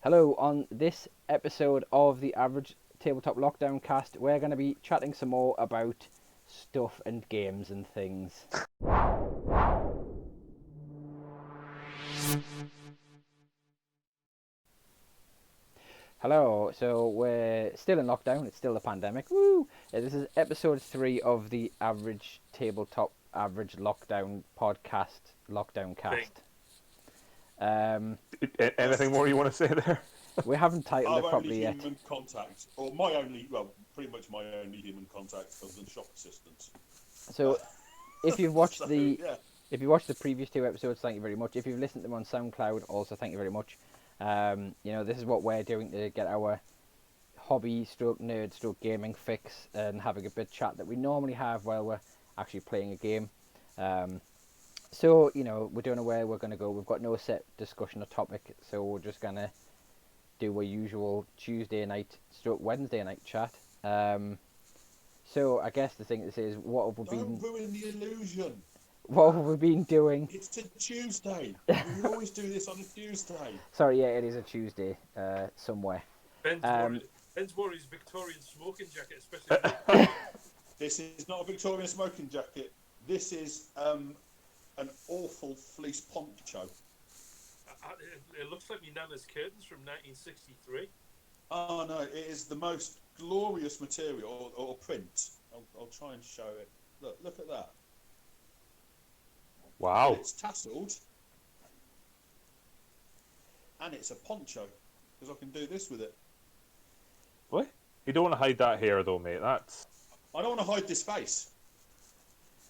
Hello, on this episode of the Average Tabletop Lockdowncast, we're going to be chatting some more about stuff and games and things. Hello, so we're still in lockdown, it's still a pandemic, woo! This is episode 3 of the Average Tabletop Average Lockdown podcast, Lockdowncast. Anything more you want to say there? We haven't titled it Our only properly yet. human contact, or my only, well, pretty much my only human contact other than shop assistants. So, if you've watched So, the yeah. if you watched the previous 2 episodes, thank you very much. If you've listened to them on SoundCloud, also thank you very much. This is what we're doing to get our hobby stroke nerd stroke gaming fix and having a bit of chat that we normally have while we're actually playing a game. We don't know where we're going to go. We've got no set discussion or topic, so we're just going to do our usual Tuesday night stroke Wednesday night chat. So I guess the thing to say is, what have we Don't ruin the illusion. What have we been doing? It's a Tuesday. We always do this on a Tuesday. Sorry, yeah, it is a Tuesday somewhere. Ben's wore his Victorian smoking jacket, especially. This is not a Victorian smoking jacket. This is an awful fleece poncho. It looks like my Nana's curtains from 1963. Oh no, it is the most glorious material or print. I'll try and show it. Look at that. Wow. It's tasselled, and it's a poncho because I can do this with it. What? You don't want to hide that hair, though, mate. That's. I don't want to hide this face.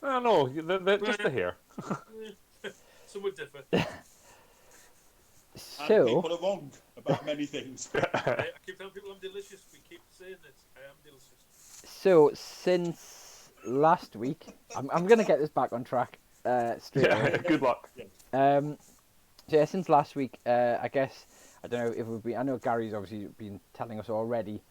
No, just the hair. Some would differ. And So, people are wrong about many things. I keep telling people I'm delicious. We keep saying it. I am delicious. so since last week, I'm gonna get this back on track straight away. Yeah, good luck. Since last week, I guess I don't know if we've been. I know Gary's obviously been telling us already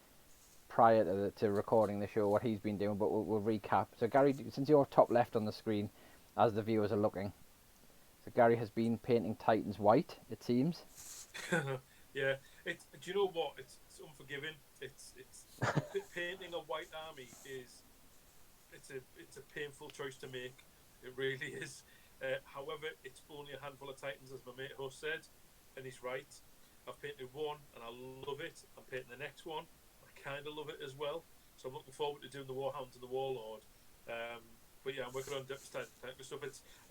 prior to recording the show what he's been doing, but we'll recap. So Gary, since you're top left on the screen, as the viewers are looking, so Gary has been painting Titans white. It seems. Yeah. Do you know what? It's unforgiving. It's painting a white army is it's a painful choice to make. It really is. However, it's only a handful of Titans, as my mate host said, and he's right. I've painted one and I love it. I'm painting the next one. I kind of love it as well. So I'm looking forward to doing the Warhound and the Warlord. But yeah, I'm working on different type of stuff.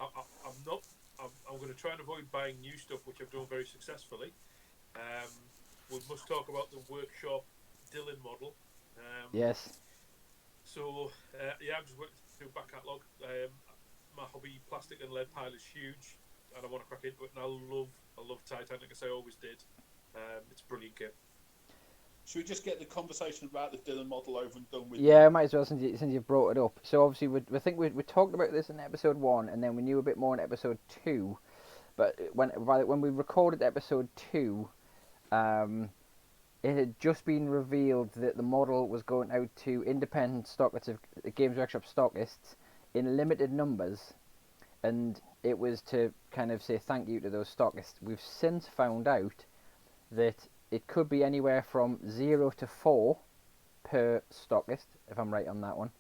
I'm going to try and avoid buying new stuff, which I've done very successfully. We must talk about the workshop Dylan model. Yes. So I'm just working through back catalogue. My hobby, plastic and lead pile, is huge, and I want to crack into it. And I love Titanic, as I always did. It's a brilliant game. Should we just get the conversation about the Dylan model over and done with? Yeah, might as well since you've brought it up. So obviously, we think we talked about this in episode 1, and then we knew a bit more in episode 2. But when we recorded episode 2, it had just been revealed that the model was going out to independent stockists of Games Workshop stockists in limited numbers, and it was to kind of say thank you to those stockists. We've since found out that it could be anywhere from 0 to 4 per stockist, if I'm right on that one.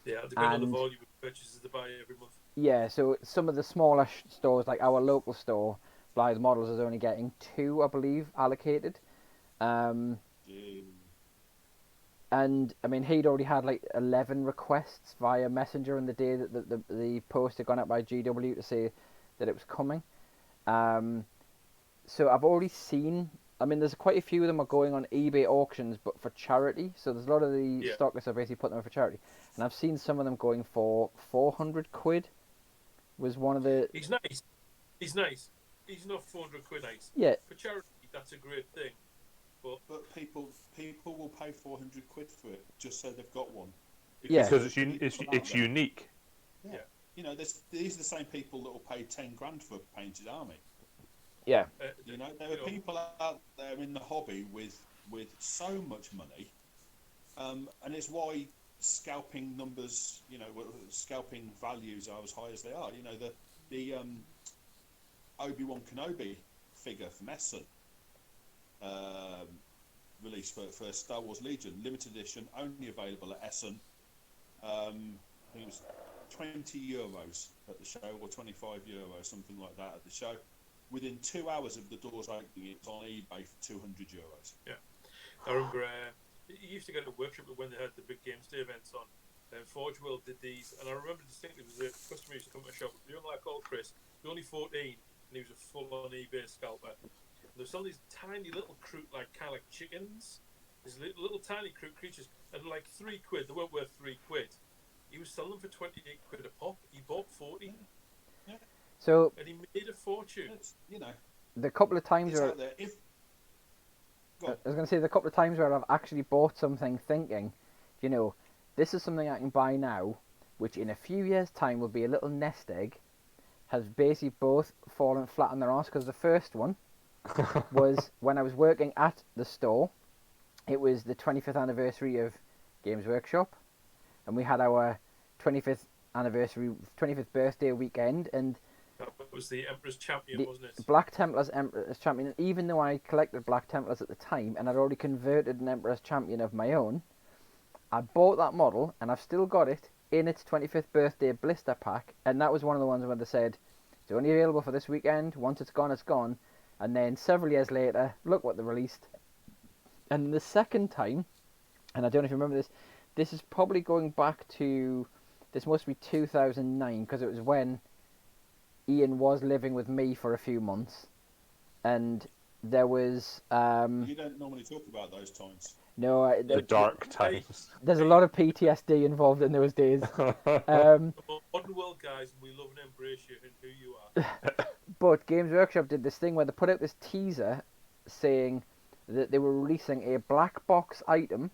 Yeah, depending on the volume of purchases they buy every month. Yeah, so some of the smaller stores, like our local store, Blythe Models, is only getting 2, I believe, allocated. And I mean, he'd already had like 11 requests via Messenger on the day that the post had gone out by GW to say that it was coming. So I've already seen. I mean, there's quite a few of them are going on eBay auctions, but for charity. So there's a lot of the stockists are basically putting them for charity, and I've seen some of them going for 400 quid. Was one of the. He's nice. He's nice. He's not 400 quid nice. Yeah. For charity, that's a great thing. But people will pay 400 quid for it just so they've got one. Because it's unique. Yeah. You know, these are the same people that will pay 10 grand for a painted army. Yeah. There are people out there in the hobby with so much money, and it's why scalping numbers, scalping values are as high as they are. The Obi-Wan Kenobi figure from Essen release for Star Wars Legion, limited edition, only available at Essen. I think it was €20 at the show, or €25, something like that at the show. Within 2 hours of the doors opening, it's on eBay for €200. Yeah, I remember you used to go to workshop when they had the big games day events on. Forge World did these, and I remember distinctly there was a customer who used to come to the shop. The young lad called Chris. He was only 14, and he was a full-on eBay scalper. And there were some of these tiny little kind of like chickens. These little tiny creatures, and like £3. They weren't worth £3. He was selling them for £28 a pop. He bought 40. Yeah. So, and he made a fortune. The couple of times it's where out there. I was going to say the couple of times where I've actually bought something thinking, this is something I can buy now, which in a few years' time will be a little nest egg, has basically both fallen flat on their arse. Because the first one was when I was working at the store. It was the 25th anniversary of Games Workshop, and we had our 25th birthday weekend, and that was the Emperor's Champion, wasn't it? Black Templar's Emperor's Champion. And even though I collected Black Templars at the time, and I'd already converted an Emperor's Champion of my own, I bought that model, and I've still got it in its 25th birthday blister pack. And that was one of the ones where they said, it's only available for this weekend. Once it's gone, it's gone. And then several years later, look what they released. And the second time, and I don't know if you remember this, this is probably going back to, this must be 2009, because it was when Ian was living with me for a few months. And there was... You don't normally talk about those times. No, the dark times. There's a lot of PTSD involved in those days. Modern world guys, we love and embrace you and who you are. But Games Workshop did this thing where they put out this teaser saying that they were releasing a black box item,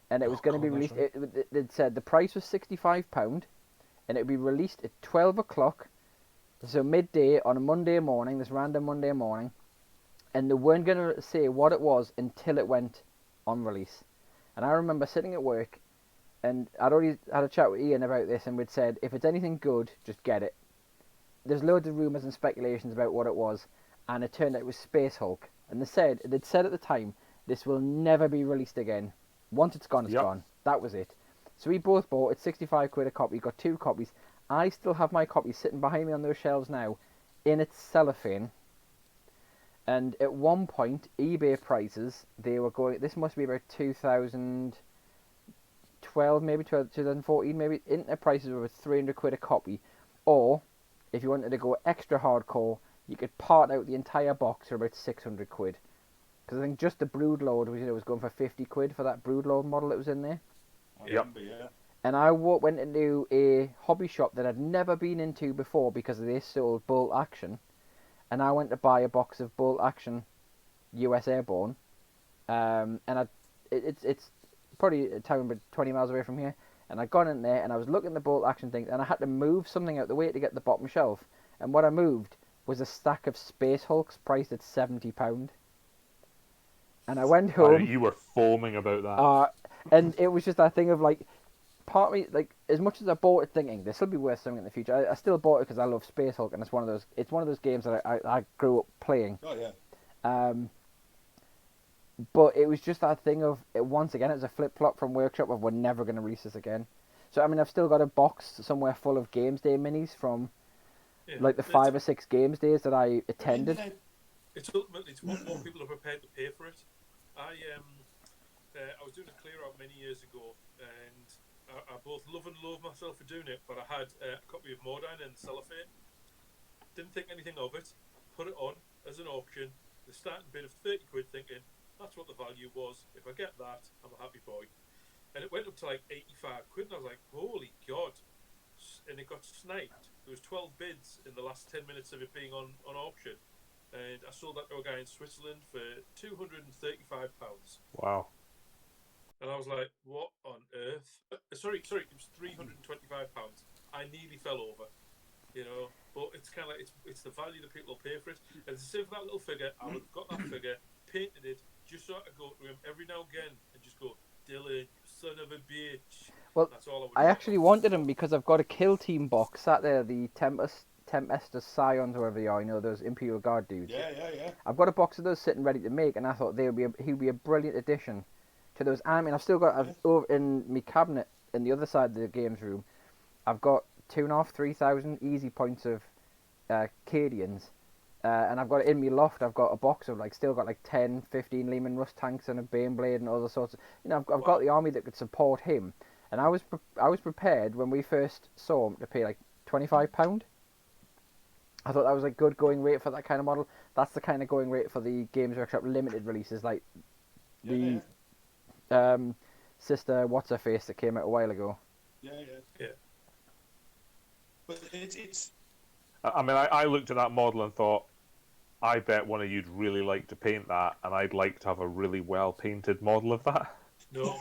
and it was going to be released. Right. It said the price was £65, and it would be released at 12 o'clock, so midday on a Monday morning, this random Monday morning, and they weren't going to say what it was until it went on release. And I remember sitting at work, and I'd already had a chat with Ian about this, and we'd said, if it's anything good, just get it. There's loads of rumours and speculations about what it was, and it turned out it was Space Hulk. And they'd said at the time, this will never be released again. Once it's gone, it's gone. That was it. So we both bought it, £65 a copy, got 2 copies. I still have my copy sitting behind me on those shelves now, in its cellophane. And at one point, eBay prices, they were going, this must be about 2012, maybe 2014, maybe, internet prices were about £300 a copy. Or, if you wanted to go extra hardcore, you could part out the entire box for about £600. Because I think just the Broodlord was going for £50 for that Broodlord model that was in there. I remember, yeah. And I went into a hobby shop that I'd never been into before because they sold Bolt Action. And I went to buy a box of Bolt Action US Airborne. And it's probably a town about 20 miles away from here. And I got in there and I was looking at the Bolt Action things, and I had to move something out the way to get the bottom shelf. And what I moved was a stack of Space Hulks priced at £70. And I went home. You were foaming about that. And it was just that thing of like, part of me, like, as much as I bought it thinking this will be worth something in the future, I still bought it because I love Space Hulk, and it's one of those games that I grew up playing. Oh yeah. But it was just that thing of, once again, it was a flip flop from Workshop of, we're never going to release this again. So I mean, I've still got a box somewhere full of Games Day minis from like the 5 or 6 Games Days that I attended. It's ultimately what more people are prepared to pay for it. I was doing a clear out many years ago, and I both love and loathe myself for doing it, but I had a copy of Mordine in cellophane. Didn't think anything of it. Put it on as an auction. The starting bid of £30, thinking that's what the value was. If I get that, I'm a happy boy. And it went up to like £85, and I was like, holy God. And it got sniped. There was 12 bids in the last 10 minutes of it being on auction. And I sold that to a guy in Switzerland for £235. Wow. And I was like, what on earth? Sorry, it was £325. I nearly fell over, But it's kind of like, it's the value that people will pay for it. And it's the same for that little figure. I would have got that figure, painted it, just so I could go to him every now and again and just go, Dylan, son of a bitch. Well, that's all I actually wanted him because I've got a Kill Team box sat there, the Tempestus Scions, or whatever they are, those Imperial Guard dudes. Yeah. I've got a box of those sitting ready to make, and I thought he'd be a brilliant addition to those. I mean, I've still got over in my cabinet in the other side of the games room. I've got 2,500, 3,000 easy points of Cadians, and I've got it in my loft. I've got a box of still got 10, 15 Lehman Russ tanks and a Baneblade and other sorts of. I've got the army that could support him, and I was prepared when we first saw him to pay £25. I thought that was a good going rate for that kind of model. That's the kind of going rate for the Games Workshop limited releases, Sister What's Her Face that came out a while ago. Yeah. But it's. I mean, I looked at that model and thought, I bet one of you'd really like to paint that, and I'd like to have a really well painted model of that. No.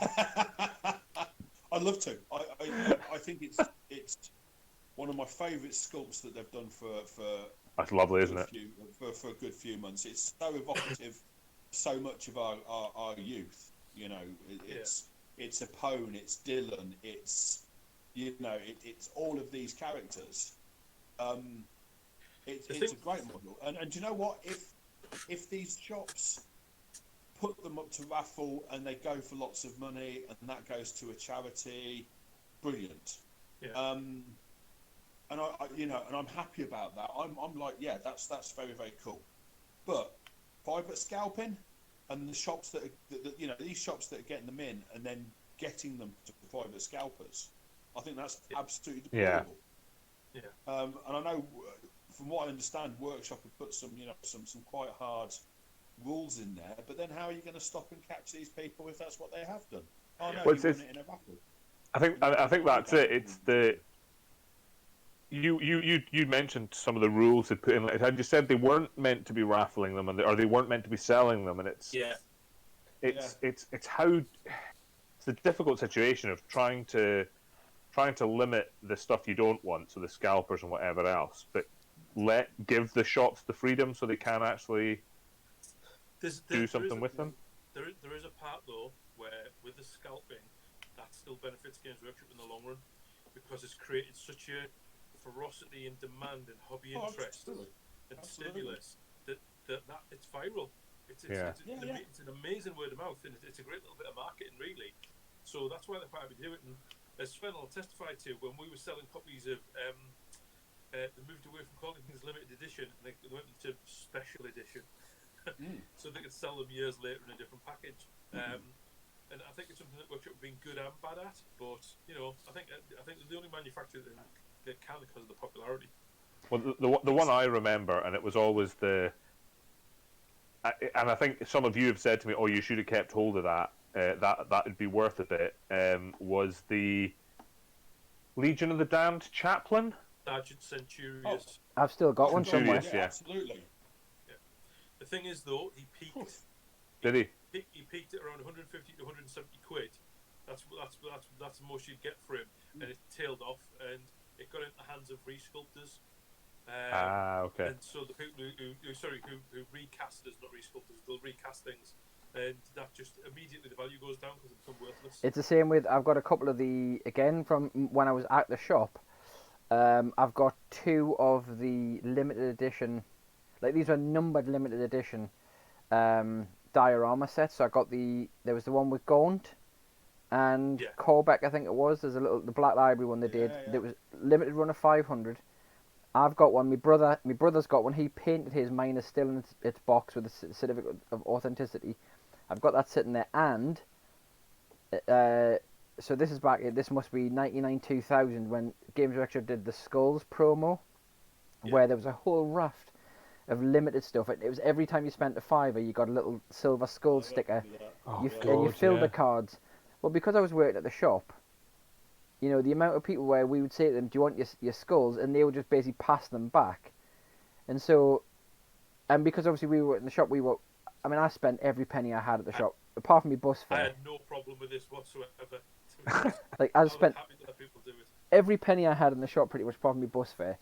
I'd love to. I think it's one of my favourite sculpts that they've done for. That's lovely, isn't it? For a good few months. It's so evocative, so much of our youth. It's Apone, it's Dylan, it's it's all of these characters. It's a great model, and do you know what? If these shops put them up to raffle and they go for lots of money and that goes to a charity, brilliant. Yeah. And I'm happy about that. I'm like, yeah, that's very, very cool. But private scalping and the shops that are, these shops that are getting them in and then getting them to private scalpers, I think that's absolutely deplorable. Yeah. And I know, from what I understand, Workshop have put some quite hard rules in there. But then, how are you going to stop and catch these people if that's what they have done? Oh no, you won it in a raffle. I think that's it. It's the you mentioned some of the rules they put in. And you said they weren't meant to be raffling them, or they weren't meant to be selling them, and it's a difficult situation of trying to limit the stuff you don't want, so the scalpers and whatever else, but give the shops the freedom so they can actually do something with them. There is a part though where with the scalping that still benefits Games Workshop in the long run, because it's created such a ferocity and demand and hobby interest and stimulus that it's viral. It's an amazing word of mouth, and it's a great little bit of marketing, really. So that's why they're quite happy to do it. And as Sven will testify to, when we were selling copies of, they moved away from calling things limited edition and they went into special edition, so they could sell them years later in a different package. And I think it's something that Workshop have been good and bad at. But I think they're the only manufacturer that can because of the popularity. Well, the one I remember, and it was always and I think some of you have said to me, "Oh, you should have kept hold of that. That would be worth a bit." Was the Legion of the Damned Chaplain? Sergeant Centurious. Oh, I've still got one somewhere. Yeah, absolutely. Yeah. The thing is, though, he peaked. Did he? He peaked at around 150 to 170 quid. That's the most you'd get for him, and it tailed off, and it got into the hands of resculptors. Okay. And so the people who recast us, not resculptors, they'll recast things, and that just immediately the value goes down because they become worthless. It's the same with, I've got a couple of again from when I was at the shop. I've got 2 of the limited edition, these are numbered limited edition diorama sets. So I got there was the one with Gaunt and Corbeck, I think it was. There's the Black Library one they did. There was limited run of 500. I've got one. My brother's got one. He painted his. Mine is still in its box with a certificate of authenticity. I've got that sitting there, and so this is back. This must be 99-2000 when Games Workshop did the Skulls promo, where there was a whole raft of limited stuff. It was every time you spent a £5, you got a little silver skull sticker. And you filled the cards. Well, because I was working at the shop, the amount of people where we would say to them, "Do you want your skulls?" and they would just basically pass them back. And so, and because obviously we were in the shop, I spent every penny I had at the shop, apart from my bus fare. I had no problem with this whatsoever. I spent happy to let people do it. every penny I had in the shop pretty much, apart from my bus fare.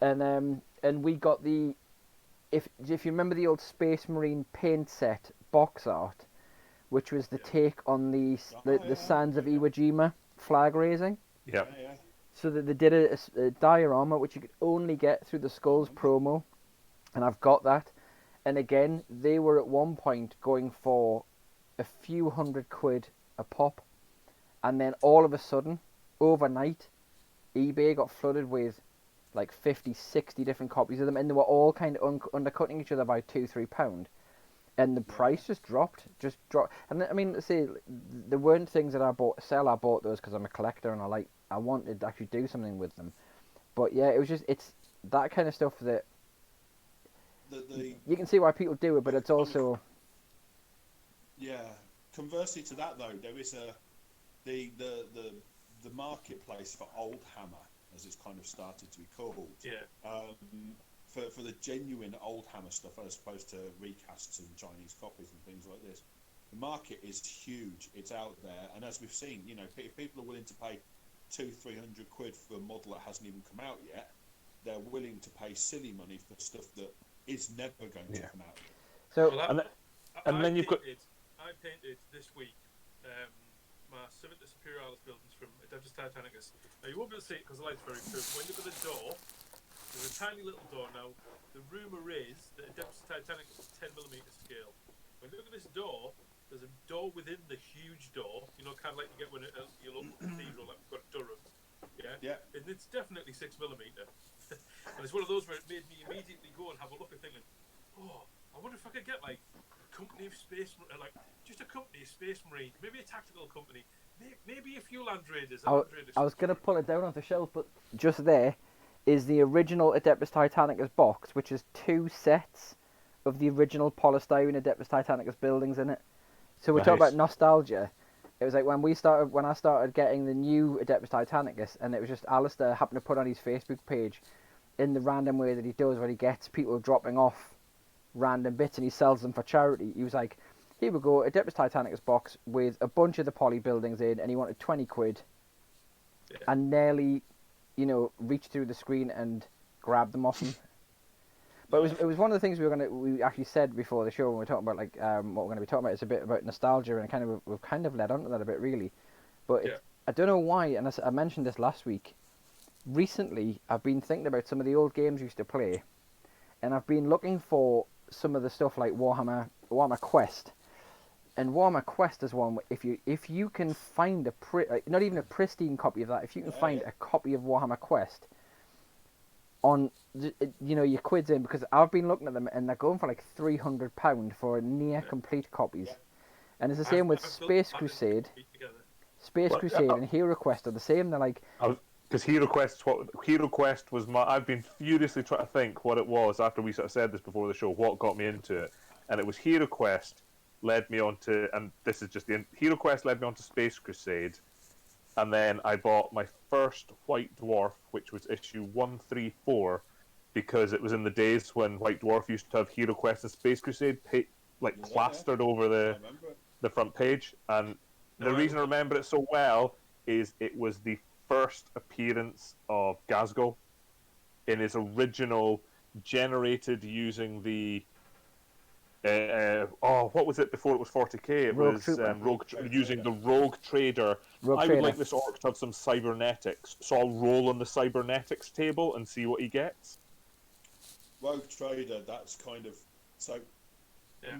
And we got if you remember the old Space Marine paint set box art, which was the take on the Sands of Iwo Jima flag raising. Yeah. So that they did a diorama which you could only get through the Skulls promo, and I've got that. And again, they were at one point going for a few £100 a pop, and then all of a sudden, overnight, eBay got flooded with like 50, 60 different copies of them, and they were all kind of undercutting each other by £2-3, and the price just dropped. And I mean, say there weren't things that I bought those because I'm a collector and I wanted to actually do something with them. But yeah, it's that kind of stuff that you can see why people do it, but it's also Conversely to that, though, there is the marketplace for old hammer, as it's kind of started to be called. For the genuine old hammer stuff, as opposed to recasts and Chinese copies and things like this, the market is huge. It's out there, and as we've seen, if people are willing to pay £200-300 for a model that hasn't even come out yet, they're willing to pay silly money for stuff that is never going to come out yet. So, I painted this week my Civitas Imperialis buildings from Adeptus Titanicus. Now you won't be able to see it because the light's very true. When you look at the door, there's a tiny little door. Now the rumour is that Adeptus Titanicus is 10mm scale. When you look at this door, there's a door within the huge door. Kind of like you get when your local cathedral, like we've got at Durham. Yeah. And it's definitely 6mm. And it's one of those where it made me immediately go and have a look and thinking, I wonder if I could get like a company of space, like just a company of Space Marine, maybe a tactical company, maybe a few Land Raiders. I was going to pull it down off the shelf, but just there is the original Adeptus Titanicus box, which has 2 sets of the original polystyrene Adeptus Titanicus buildings in it. So we're talking about nostalgia. It was like when I started getting the new Adeptus Titanicus, and it was just Alistair happened to put on his Facebook page in the random way that he does when he gets people dropping off random bits and he sells them for charity. He was like, here we go, Adeptus Titanicus box with a bunch of the poly buildings in, and he wanted £20, and nearly, reached through the screen and grabbed them off him. But it was one of the things we actually said before the show when we were talking about what we're going to be talking about. It's a bit about nostalgia, and we've kind of led onto that a bit really. But I don't know why, and I mentioned this last week. Recently, I've been thinking about some of the old games we used to play, and I've been looking for some of the stuff like Warhammer Quest. And Warhammer Quest is one, if you can find not even a pristine copy of that, if you can find a copy of Warhammer Quest on, your quids in, because I've been looking at them and they're going for like £300 for near complete copies. And it's the same with Space Crusade. Space Crusade and Hero Quest are the same. They're like... Because Hero Quest was I've been furiously trying to think what it was after we sort of said this before the show, what got me into it. And it was Hero Quest led me on to, and this is just Hero Quest led me on to Space Crusade. And then I bought my first White Dwarf, which was issue 134, because it was in the days when White Dwarf used to have Hero Quest and Space Crusade plastered over the front page. And the reason I remember it so well is it was the first appearance of Gazgo in his original, generated using the what was it before it was 40k? It was using the Rogue Trader. I would like this orc to have some cybernetics, so I'll roll on the cybernetics table and see what he gets. Rogue Trader, that's kind of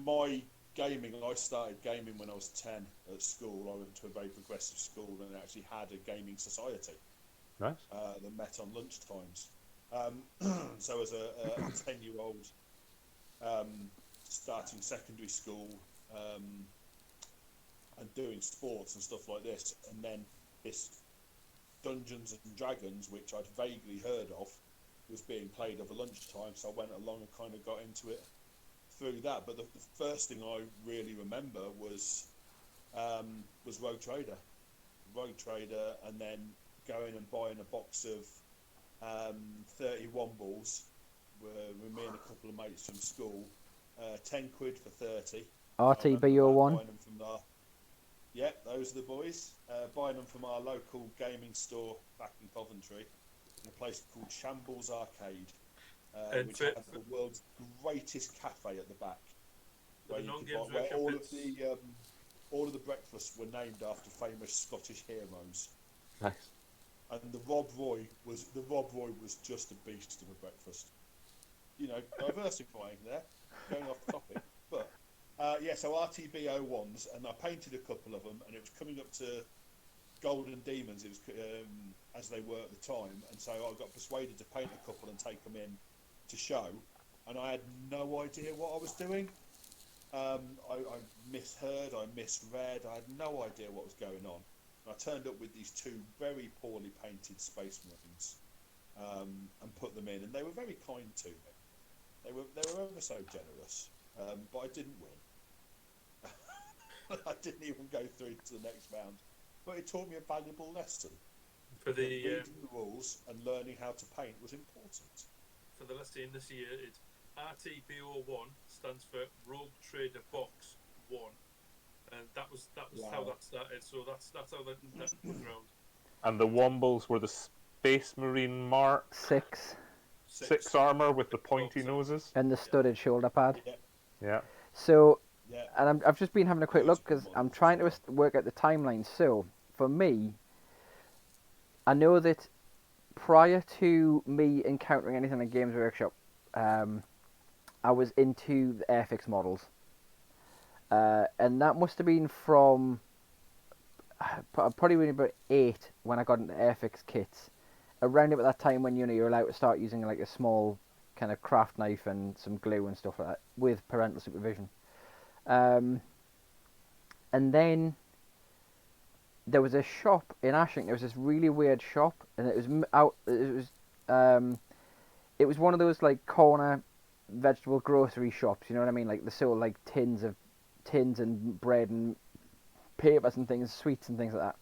my gaming. I started gaming when I was 10 at school. I went to a very progressive school and actually had a gaming society. Nice. That met on lunch times. So as a 10-year-old starting secondary school and doing sports and stuff like this, and then this Dungeons and Dragons, which I'd vaguely heard of, was being played over lunchtime, so I went along and kind of got into it through that. But the first thing I really remember was Rogue Trader, and then going and buying a box of 31 balls with me and a couple of mates from school. £10 for 30. RTB01. Yeah, those are the boys. Buying them from our local gaming store back in Coventry, in a place called Shambles Arcade, which had the world's greatest cafe at the back, where all of the breakfasts were named after famous Scottish heroes. Nice. and the Rob Roy was just a beast of a breakfast. You know, diversifying there, going off topic, but yeah. So RTB01s, and I painted a couple of them, and it was coming up to Golden Demons. It was as they were at the time, and so I got persuaded to paint a couple and take them in to show, and I had no idea what I was doing. I misheard, I misread, I had no idea what was going on. And I turned up with these two very poorly painted Space Marines and put them in, and they were very kind to me. They were ever so generous, but I didn't win. I didn't even go through to the next round, but it taught me a valuable lesson. For the reading the rules and learning how to paint was important. For the lesson this year, it's RTBO1 stands for Rogue Trader Box 1, and that was Wow. how that started. So that's how that went round. And the Wombles were the Space Marine Mark 6. 6 armor with the pointy noses. And the studded shoulder pad. Yeah. Yeah. So, Yeah. and I've just been having a quick look because I'm trying to work out the timeline. So, for me, I know that prior to me encountering anything in Games Workshop, I was into the Airfix models. And that must have been from probably when about 8 when I got into Airfix kits. Around about that time when you're allowed to start using like a small kind of craft knife and some glue and stuff like that with parental supervision. And then there was a shop in Ashington. There was this really weird shop, and it was out. It was one of those like corner vegetable grocery shops. You know what I mean? Like the sort of like tins and bread and papers and things, sweets and things like that.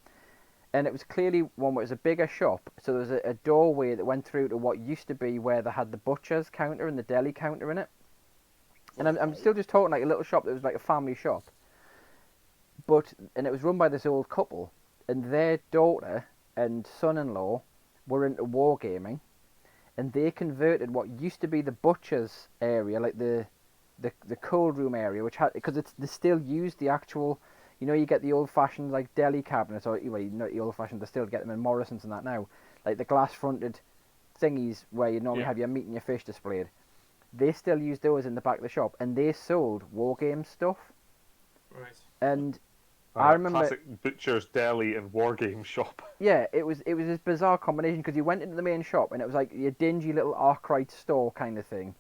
And it was clearly one where it was a bigger shop. So there was a doorway that went through to what used to be where they had the butcher's counter and the deli counter in it. And I'm still just talking like a little shop that was like a family shop. And it was run by this old couple, and their daughter and son-in-law were into wargaming, and they converted what used to be the butcher's area, like the cold room area, which had, because they still use the actual, you know, you get the old-fashioned like deli cabinets, or well, not the old-fashioned, they still get them in Morrison's and that now, like the glass-fronted thingies where you normally have your meat and your fish displayed. They still use those in the back of the shop, and they sold wargame stuff. Right. And I remember classic butcher's deli and wargame shop. Yeah, it was this bizarre combination because you went into the main shop and it was like your dingy little Arkwright store kind of thing,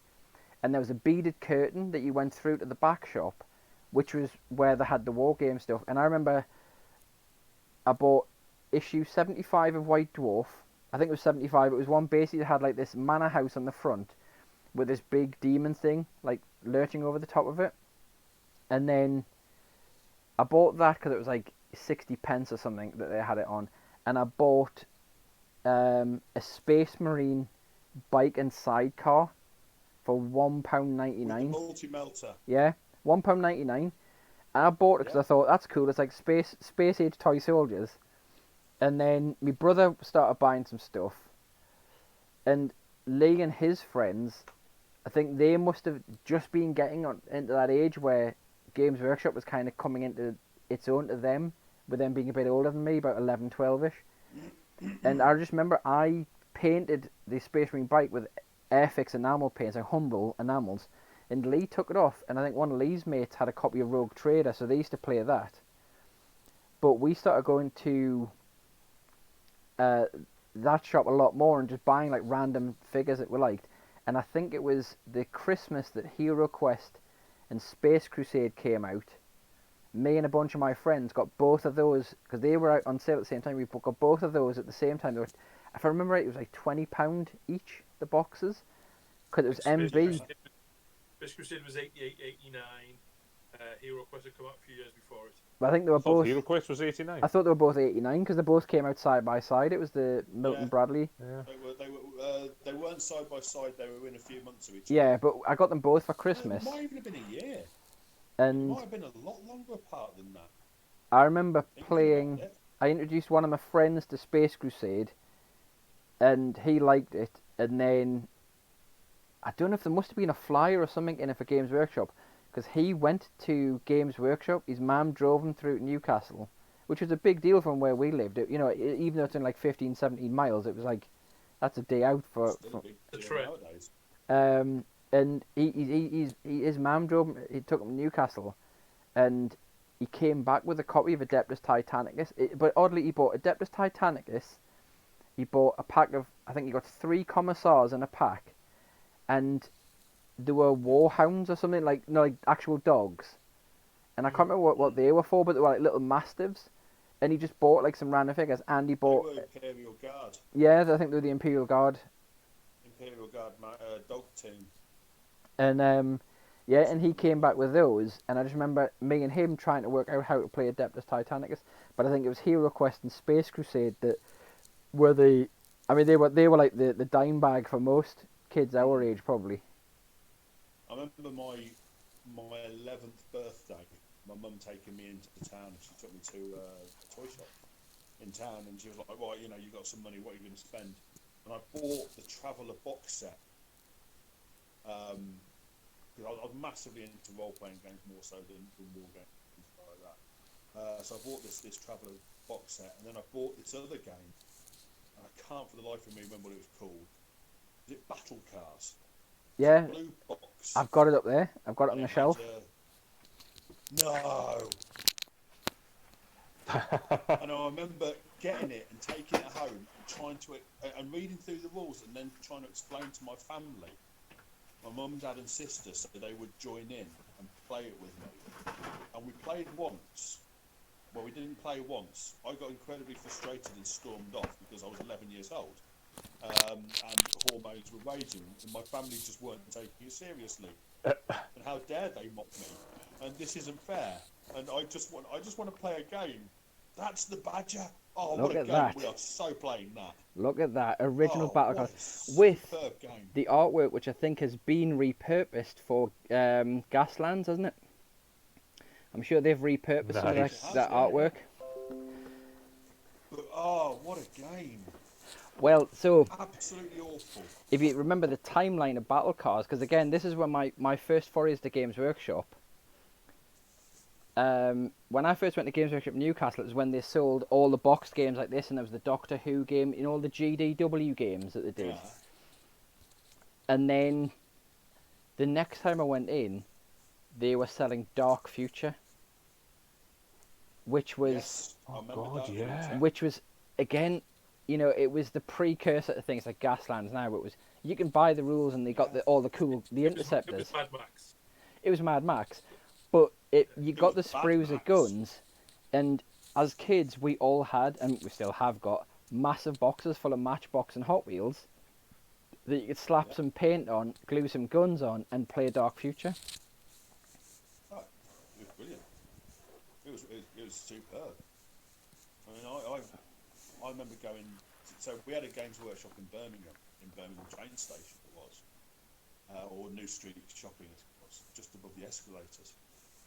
and there was a beaded curtain that you went through to the back shop, which was where they had the wargame stuff. And I remember I bought issue 75 of White Dwarf. I think it was 75. It was one basically that had like this manor house on the front with this big demon thing like lurching over the top of it, and then I bought that because it was like 60 pence or something that they had it on, and I bought a Space Marine bike and sidecar for £1.99. Multi-melter. Yeah, £1.99. And I bought it because I thought that's cool. It's like space age toy soldiers. And then my brother started buying some stuff, and Lee and his friends, I think they must have just been getting into that age where Games Workshop was kind of coming into its own to them, with them being a bit older than me, about 11, 12-ish. And I just remember I painted the Space Marine bike with Airfix enamel paints, like Humble enamels, and Lee took it off, and I think one of Lee's mates had a copy of Rogue Trader, so they used to play that. But we started going to that shop a lot more and just buying like random figures that we liked. And I think it was the Christmas that Hero Quest and Space Crusade came out. Me and a bunch of my friends got both of those because they were out on sale at the same time. We got both of those at the same time. They were, if I remember right, it was like £20 each, the boxes, because it was MB. Space Crusade was 88.89. Hero Quest had come out a few years before it. But I think they were both. Hero Quest was 89. I thought they were both 89 because they both came out side by side. It was the Milton Bradley. Yeah. They weren't side by side. They were within a few months of each other. Yeah, but I got them both for Christmas. It might even have been a year. And It might have been a lot longer apart than that. I remember playing. I introduced one of my friends to Space Crusade, and he liked it. And then I don't know if there must have been a flyer or something in it for Games Workshop, because he went to Games Workshop. His mum drove him through to Newcastle, which was a big deal from where we lived. It, even though it's in like 15, 17 miles, it was like that's a day out for. Still a big The deal trip. nowadays. And his mum drove him. He took him to Newcastle, and he came back with a copy of Adeptus Titanicus. But oddly, he bought Adeptus Titanicus. He bought a pack of, I think he got 3 commissars in a pack, and there were warhounds or something, like like actual dogs. And I can't remember what they were for, but they were like little mastiffs. And he just bought like some random figures, and he bought. They were Imperial Guard. Yeah, I think they were the Imperial Guard. Imperial Guard dog team. And yeah, and he came back with those, and I just remember me and him trying to work out how to play Adeptus Titanicus. But I think it was Hero Quest and Space Crusade that were the. I mean, they were like the dime bag for most kids our age, probably. I remember my 11th birthday. My mum taking me into town. She took me to a toy shop in town, and she was like, "Right, you got some money. What are you going to spend?" And I bought the Traveller box set. Because I was massively into role-playing games more so than war games and stuff like that. So I bought this Traveller box set, and then I bought this other game. And I can't for the life of me remember what it was called. Is it Battle Cars? Yeah, Blue box. I've got it up there. I've got it on the shelf. No. And I remember getting it and taking it home and trying to and reading through the rules and then trying to explain to my family, my mum, dad, and sister, so they would join in and play it with me. And we played once. Well, we didn't play once. I got incredibly frustrated and stormed off because I was 11 years old. And hormones were raging, and my family just weren't taking it seriously. And how dare they mock me? And this isn't fair. And I just want to play a game. That's the Badger. Oh, Look what a at game! that. We are so playing that. Look at that original battle what card a with superb game. the artwork, which I think has been repurposed for Gaslands, hasn't it? I'm sure they've repurposed some of Nice. that artwork. But oh, what a game! Well, so Absolutely awful. if you remember the timeline of battle cards, because again, this is when my first foray to Games Workshop. When I first went to Games Workshop Newcastle, it was when they sold all the boxed games like this, and there was the Doctor Who game, all the GDW games that they did. Yeah. And then the next time I went in, they were selling Dark Future, which was Yes, I remember God, that. yeah. which was again, it was the precursor to things like Gaslands. Now it was you can buy the rules, and they got all the cool the It was interceptors. Mad Max. It was Mad Max, but you got the was Mad sprues of Max. guns, and as kids we all had, and we still have got, massive boxes full of Matchbox and Hot Wheels that you could slap some paint on, glue some guns on, and play Dark Future. Oh, it was brilliant. It was superb. I mean, I remember going. So we had a Games Workshop in Birmingham train station it was, or New Street Shopping it was, just above the escalators,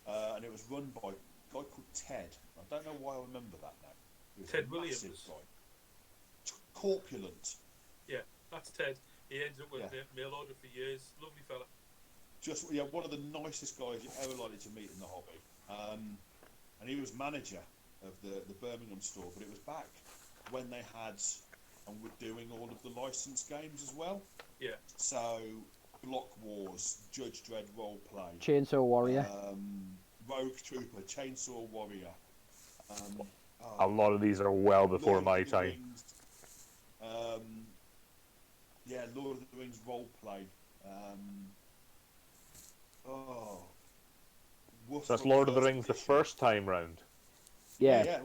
and it was run by a guy called Ted. I don't know why I remember that now. He was Ted a massive Williams. guy. Corpulent. Yeah, that's Ted. He ended up with Yeah. a mail order for years. Lovely fella. Just one of the nicest guys you ever likely to meet in the hobby. And he was manager of the Birmingham store, but it was back when they had and were doing all of the licensed games as well. Yeah. So Block Wars, Judge Dredd Roleplay, Chainsaw Warrior. Rogue Trooper, Chainsaw Warrior. A lot of these are well before Lord my of the time. Rings, Lord of the Rings roleplay. So that's Lord of the Rings the first time round. Yeah.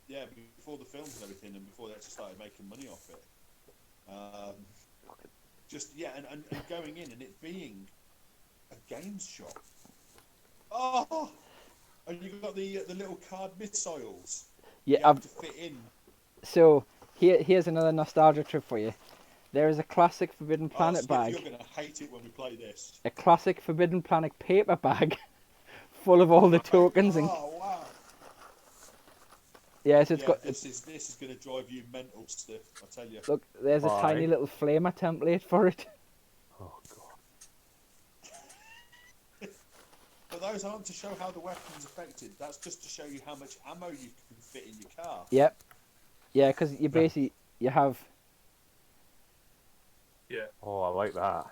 Yeah, before the films and everything, and before they actually started making money off it. And going in and it being a games shop. Oh, and you got the little card missiles. Yeah, you have to fit in. So here's another nostalgia trip for you. There is a classic Forbidden Planet bag. You're gonna hate it when we play this. A classic Forbidden Planet paper bag, full of all the tokens and. Oh wow! Yes, it's got. This is gonna drive you mental, stiff. I tell you. Look, there's a Why? tiny little flamer template for it. Oh But those aren't to show how the weapon's affected. That's just to show you how much ammo you can fit in your car. Yep. Yeah, because you basically you have. Yeah. Oh, I like that.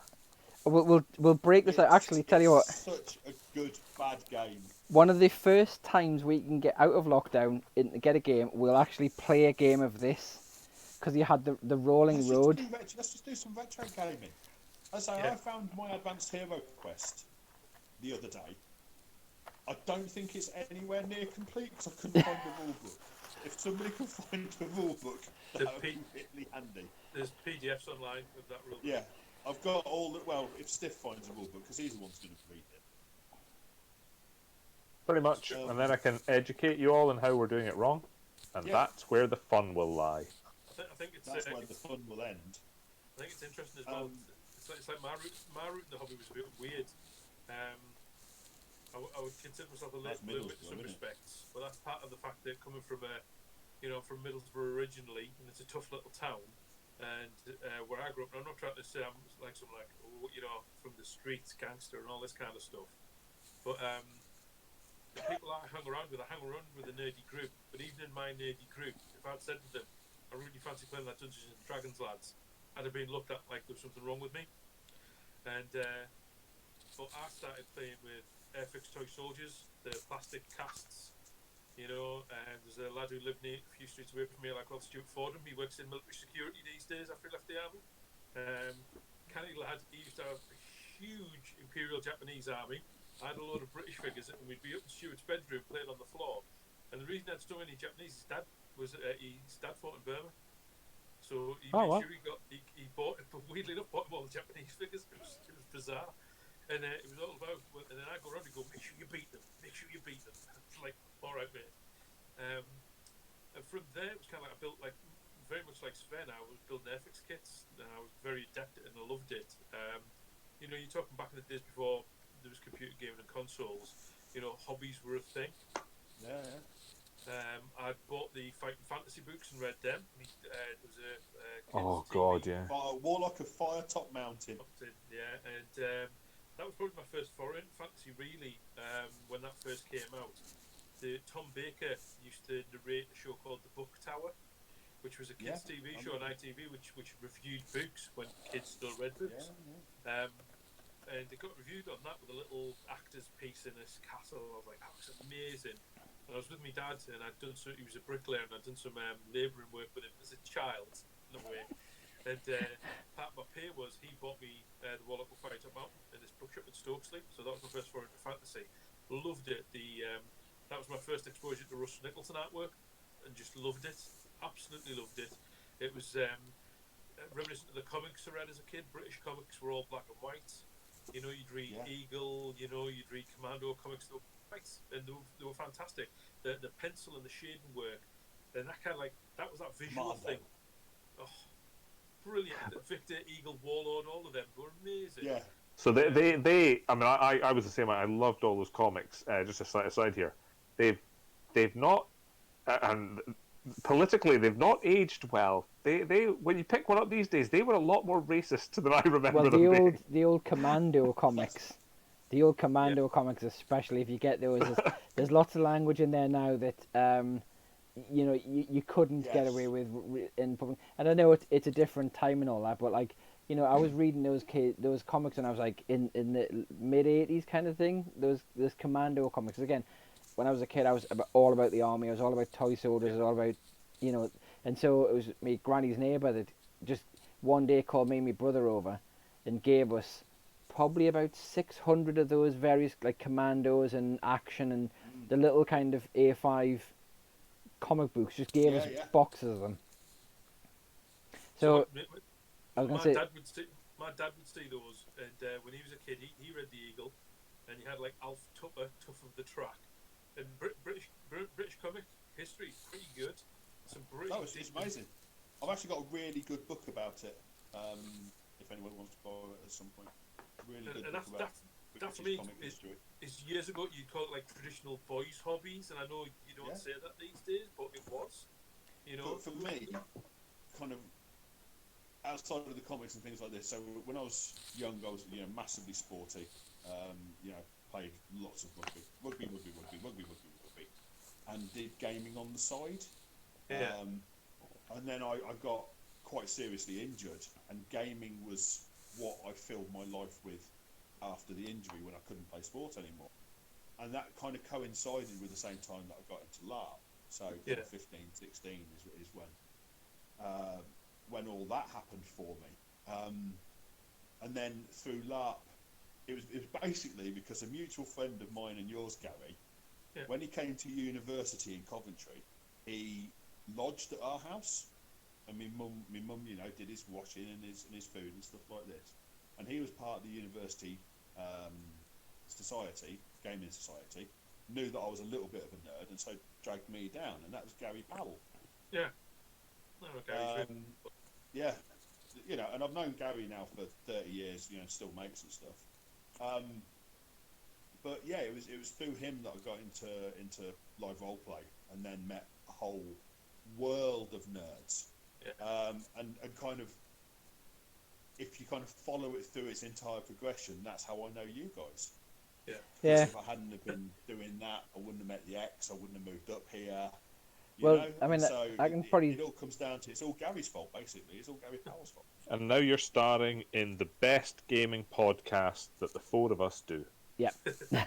We'll break this out. Actually, tell you what. Such a good bad game. One of the first times we can get out of lockdown and get a game, we'll actually play a game of this. Because you had the rolling road. Let's just do some retro gaming. I found my Advanced Hero Quest the other day. I don't think it's anywhere near complete because I couldn't find the rule book. If somebody can find the rule book, that would be really handy. There's PDFs online of that rule book. Yeah, I've got all the. Well, if Stiff finds a rule book, because he's the one who's going to read it. Pretty much. And then I can educate you all on how we're doing it wrong. And that's where the fun will lie. I think that's where the fun will end. I think it's interesting as well. It's like my route in the hobby was a bit weird. I would consider myself a late bloomer in some respects, but that's part of the fact that coming from from Middlesbrough originally, and it's a tough little town, and where I grew up. And I'm not trying to say I'm like some from the streets gangster and all this kind of stuff, but the people I hung around with a nerdy group. But even in my nerdy group, if I'd said to them, I really fancy playing that Dungeons and Dragons, lads, I'd have been looked at like there was something wrong with me. And but I started playing with Airfix Toy Soldiers, the plastic casts, and there's a lad who lived a few streets away from me, like called Stuart Fordham. He works in military security these days after he left the army. Canny lad, he used to have a huge Imperial Japanese army. I had a load of British figures, and we'd be up in Stuart's bedroom playing on the floor. And the reason I had so many Japanese, his dad fought in Burma. So he made sure he bought, but weirdly enough, bought him all the Japanese figures. It was bizarre. And it was all about, and then I go around and go, make sure you beat them. Make sure you beat them. It's like, all right, mate. And from there, it was kind of like I built, like, very much like Sven, I was building Airfix kits, and I was very adept at it, and I loved it. You're talking back in the days before there was computer gaming and consoles, hobbies were a thing. Yeah. I bought the Fighting Fantasy books and read them. There was Warlock of Fire Top Mountain. Yeah, and that was probably my first foray in fantasy, really, when that first came out. Tom Baker used to narrate a show called The Book Tower, which was a kids' TV show on ITV, which reviewed books when kids still read books. And they got reviewed on that with a little actor's piece in this castle. I was like, that was amazing. And I was with my dad, and he was a bricklayer, and I'd done some labouring work with him as a child, in a way. And part of my pay was he bought me the Warlock of Fire Top Mountain in this bookshop in Stokesley. So that was my first foray into fantasy. Loved it. That was my first exposure to Russ Nicholson artwork, and just loved it. Absolutely loved it. It was reminiscent of the comics I read as a kid. British comics were all black and white. You'd read Eagle, you'd read Commando comics, they were white, and they were fantastic. The pencil and the shading work, and that kind of that was that visual thing. Oh, brilliant. Victor, Eagle, Warlord, all of them were amazing. Yeah. So they I mean, I was the same. I loved all those comics. Just aside here, they've not, and politically they've not aged well. They when you pick one up these days, they were a lot more racist than I remember them being. The old Commando comics. The old Commando comics, especially if you get those, there's lots of language in there now that you couldn't get away with in public. And I know it's a different time and all that, but I was reading those comics and I was like in the mid '80s kind of thing. Those Commando comics. Again, when I was a kid, I was all about the army. I was all about toy soldiers. I was all about and so it was my granny's neighbour that just one day called me and my brother over and gave us probably about 600 of those various Commandos and Action and the little kind of A5 comic books. Just gave us boxes of them. So I was going to say, my dad would see those, and when he was a kid, he read the Eagle, and he had Alf Tupper, Tough of the Track, and British comic history pretty good. Some brilliant. It's amazing. I've actually got a really good book about it. If anyone wants to borrow it at some point, really good book about that for me is years ago you'd call it traditional boys' hobbies, and I know you don't say that these days, but it was. But for me, kind of outside of the comics and things like this. So when I was young, I was massively sporty. played lots of rugby, and did gaming on the side. Yeah. And then I got quite seriously injured, and gaming was what I filled my life with after the injury when I couldn't play sport anymore. And that kind of coincided with the same time that I got into LARP. So 15, 16 is when all that happened for me. And then through LARP, it was basically because a mutual friend of mine and yours, Gary, when he came to university in Coventry, he lodged at our house, and my mum, you know, did his washing and his food and stuff like this. And he was part of the university society, gaming society, knew that I was a little bit of a nerd, and so dragged me down, and that was Gary Powell. Yeah. No, Gary's yeah, you know, and I've known Gary now for 30 years, you know, still mates and stuff. But yeah, it was through him that I got into live roleplay, and then met a whole world of nerds. Yeah. And kind of, if you kind of follow it through its entire progression, that's how I know you guys. Yeah. Yeah. If I hadn't have been doing that, I wouldn't have met the X. I wouldn't have moved up here. Well, know? I mean, so I can probably. It all comes down to it's all Gary's fault, basically. It's all Gary Powell's fault. And now you're starring in the best gaming podcast that the four of us do. Yeah. I mean,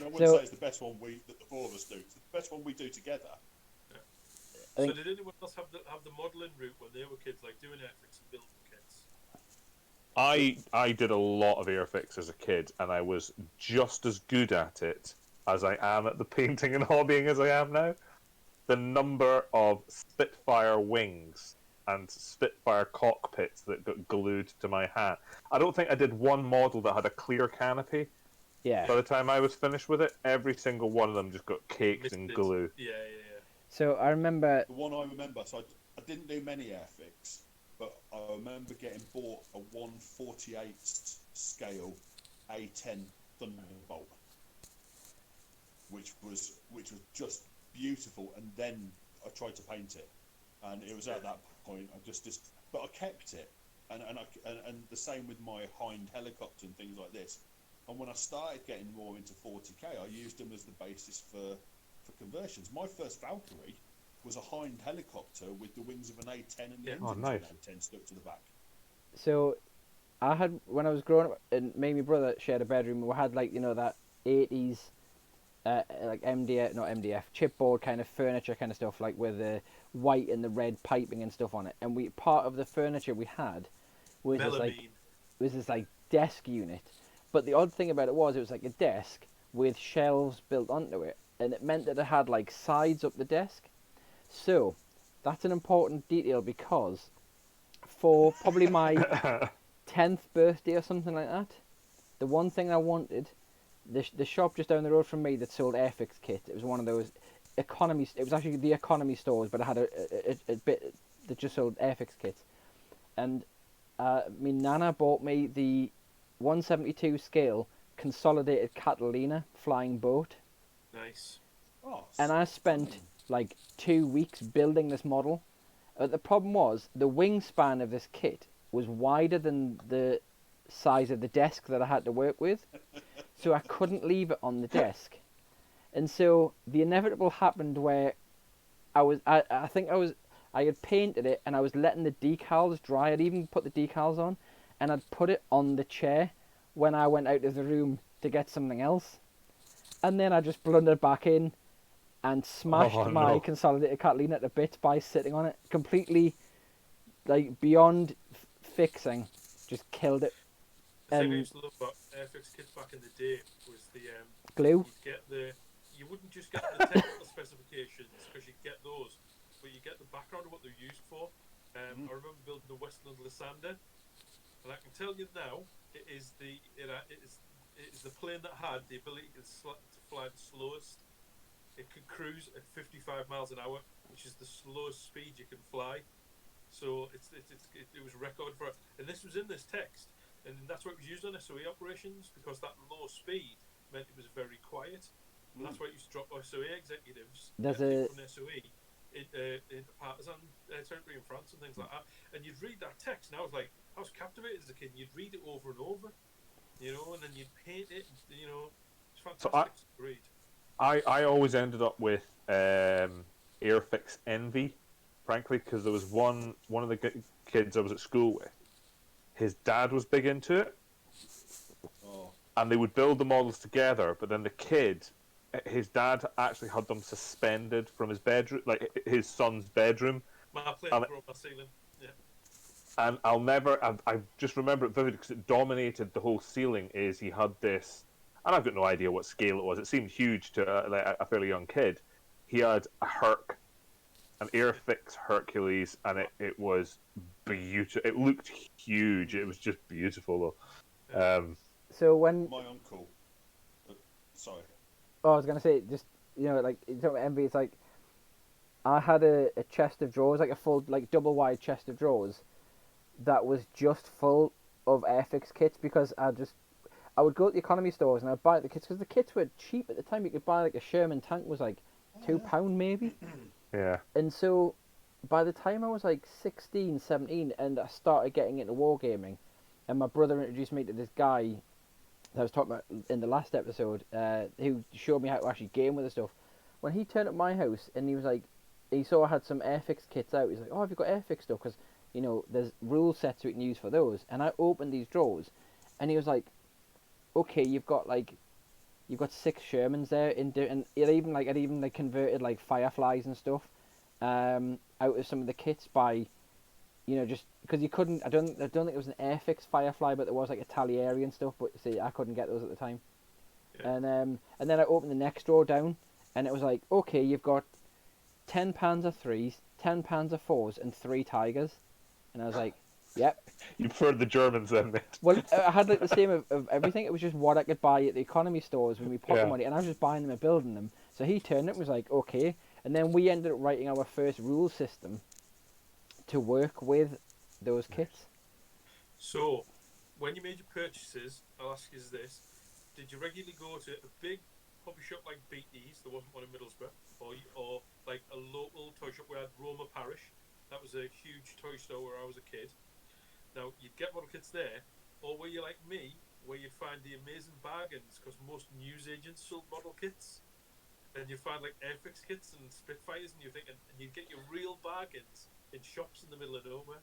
I wouldn't say it's the best one that the four of us do. It's the best one we do together. So did anyone else have the modelling route when they were kids, like doing ethics and building kits? I did a lot of airfix as a kid, and I was just as good at it as I am at the painting and hobbying as I am now. The number of Spitfire wings and Spitfire cockpits that got glued to my hat. I don't think I did one model that had a clear canopy. Yeah. By the time I was finished with it, every single one of them just got caked in glue. Yeah. So I remember... The one I remember, so I didn't do many airfix, but I remember getting bought a 1/48 scale A10 Thunderbolt, which was just beautiful, and then I tried to paint it, and it was at that point I just but I kept it, and the same with my Hind helicopter and things like this. And when I started getting more into 40k, I used them as the basis for conversions. My first Valkyrie was a Hind helicopter with the wings of an A10 and the engines of an A10 stuck to the back. So I had, when I was growing up, and me and my brother shared a bedroom, we had, like, you know, that 80s like MDF chipboard kind of furniture kind of stuff, like with the white and the red piping and stuff on it. And we, part of the furniture we had was this like desk unit. But the odd thing about it was like a desk with shelves built onto it, and it meant that it had like sides up the desk. So that's an important detail, because for probably my 10th birthday or something like that, the one thing I wanted, the shop just down the road from me that sold Airfix kit, it was one of those economy, it was actually the economy stores, but it had a bit that just sold Airfix kits. And my nana bought me the 172 scale consolidated Catalina flying boat. Nice. Oh, and I spent like 2 weeks building this model. The problem was the wingspan of this kit was wider than the size of the desk that I had to work with, so I couldn't leave it on the desk. And so the inevitable happened where I think I had painted it and I was letting the decals dry. I'd even put the decals on, and I'd put it on the chair when I went out of the room to get something else. And then I just blundered back in and smashed my consolidated Catalina to bits by sitting on it. Completely, like, beyond fixing. Just killed it. The thing I used to love about Airfix kits back in the day was the glue. You wouldn't just get the technical specifications, because you'd get those, but you get the background of what they're used for. I remember building the Westland Lysander, and I can tell you now, it is the plane that had the ability to fly the slowest. It could cruise at 55 miles an hour, which is the slowest speed you can fly. So it was a record for it, and this was in this text, and that's what it was used on SOE operations, because that low speed meant it was very quiet. And that's why it used to drop SOE executives from SOE into partisan territory in France and things like that. And you'd read that text, and I was captivated as a kid. And you'd read it over and over. and then you'd paint it. It's So fantastic. It's great. I always ended up with Airfix Envy, frankly, because there was one of the kids I was at school with. His dad was big into it, Oh, and they would build the models together. But then his dad actually had them suspended from his bedroom, like his son's bedroom, My plane and from my ceiling. Yeah. I'll never. I just remember it vividly because it dominated the whole ceiling. Is he had this, and I've got no idea what scale it was. It seemed huge to a fairly young kid. He had a Herc, an Airfix Hercules, and it was beautiful. It looked huge. It was just beautiful though. So when my uncle. Sorry. oh, I was gonna say, just like you talk about envy, it's like I had a chest of drawers, like a full like double wide chest of drawers, that was just full of Airfix kits because I would go to the economy stores and I'd buy the kits because the kits were cheap at the time. You could buy like a Sherman tank was like £2 maybe, Yeah. and so by the time I was like 16, 17, and I started getting into wargaming, and my brother introduced me to this guy that I was talking about in the last episode, who showed me how to actually game with the stuff. When he turned up my house and he was like, he saw I had some Airfix kits out. He's like, "Oh, have you got Airfix stuff? Because there's rule sets we can use for those." And I opened these drawers, and he was like, "Okay, you've got 6 Shermans there, and I'd even like converted like Fireflies and stuff, out of some of the kits by, just because you couldn't. I don't think it was an Airfix Firefly, but there was like a Talieri and stuff. But see, I couldn't get those at the time. Yeah. And then I opened the next drawer down, and it was like, okay, you've got 10 Panzer threes, 10 Panzer fours, and 3 Tigers, and I was like, yep. You preferred the Germans then, mate. Well, I had like the same of everything. It was just what I could buy at the economy stores with my pocket Yeah. money, and I was just buying them and building them. So he turned it and was like, okay, and then we ended up writing our first rule system to work with those kits. So, when you made your purchases, I'll ask you this: did you regularly go to a big hobby shop like BT's? There wasn't one in Middlesbrough, or like a local toy shop we had, Roma Parish. That was a huge toy store where I was a kid. Now you'd get model kits there, or were you like me, where you'd find the amazing bargains because most newsagents sold model kits, and you'd find like Airfix kits and Spitfires, and and you'd get your real bargains in shops in the middle of nowhere.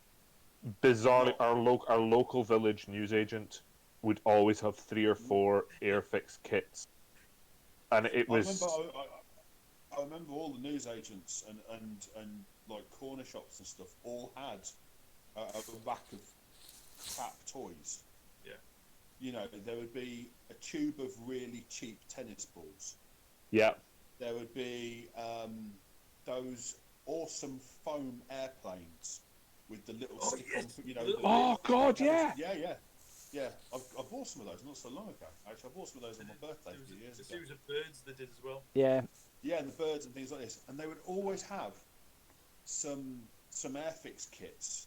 Bizarrely, our local village newsagent would always have 3 or 4 Airfix kits, and it was. I remember all the newsagents and like corner shops and stuff all had a rack of crap toys. Yeah. There would be a tube of really cheap tennis balls. Yeah. There would be those awesome foam airplanes with the little stick on. Oh God, yeah. Yeah. I bought some of those not so long ago. Actually, I bought some of those on my birthday a few years ago. A series of birds they did as well. Yeah. Yeah, and the birds and things like this, and they would always have some Airfix kits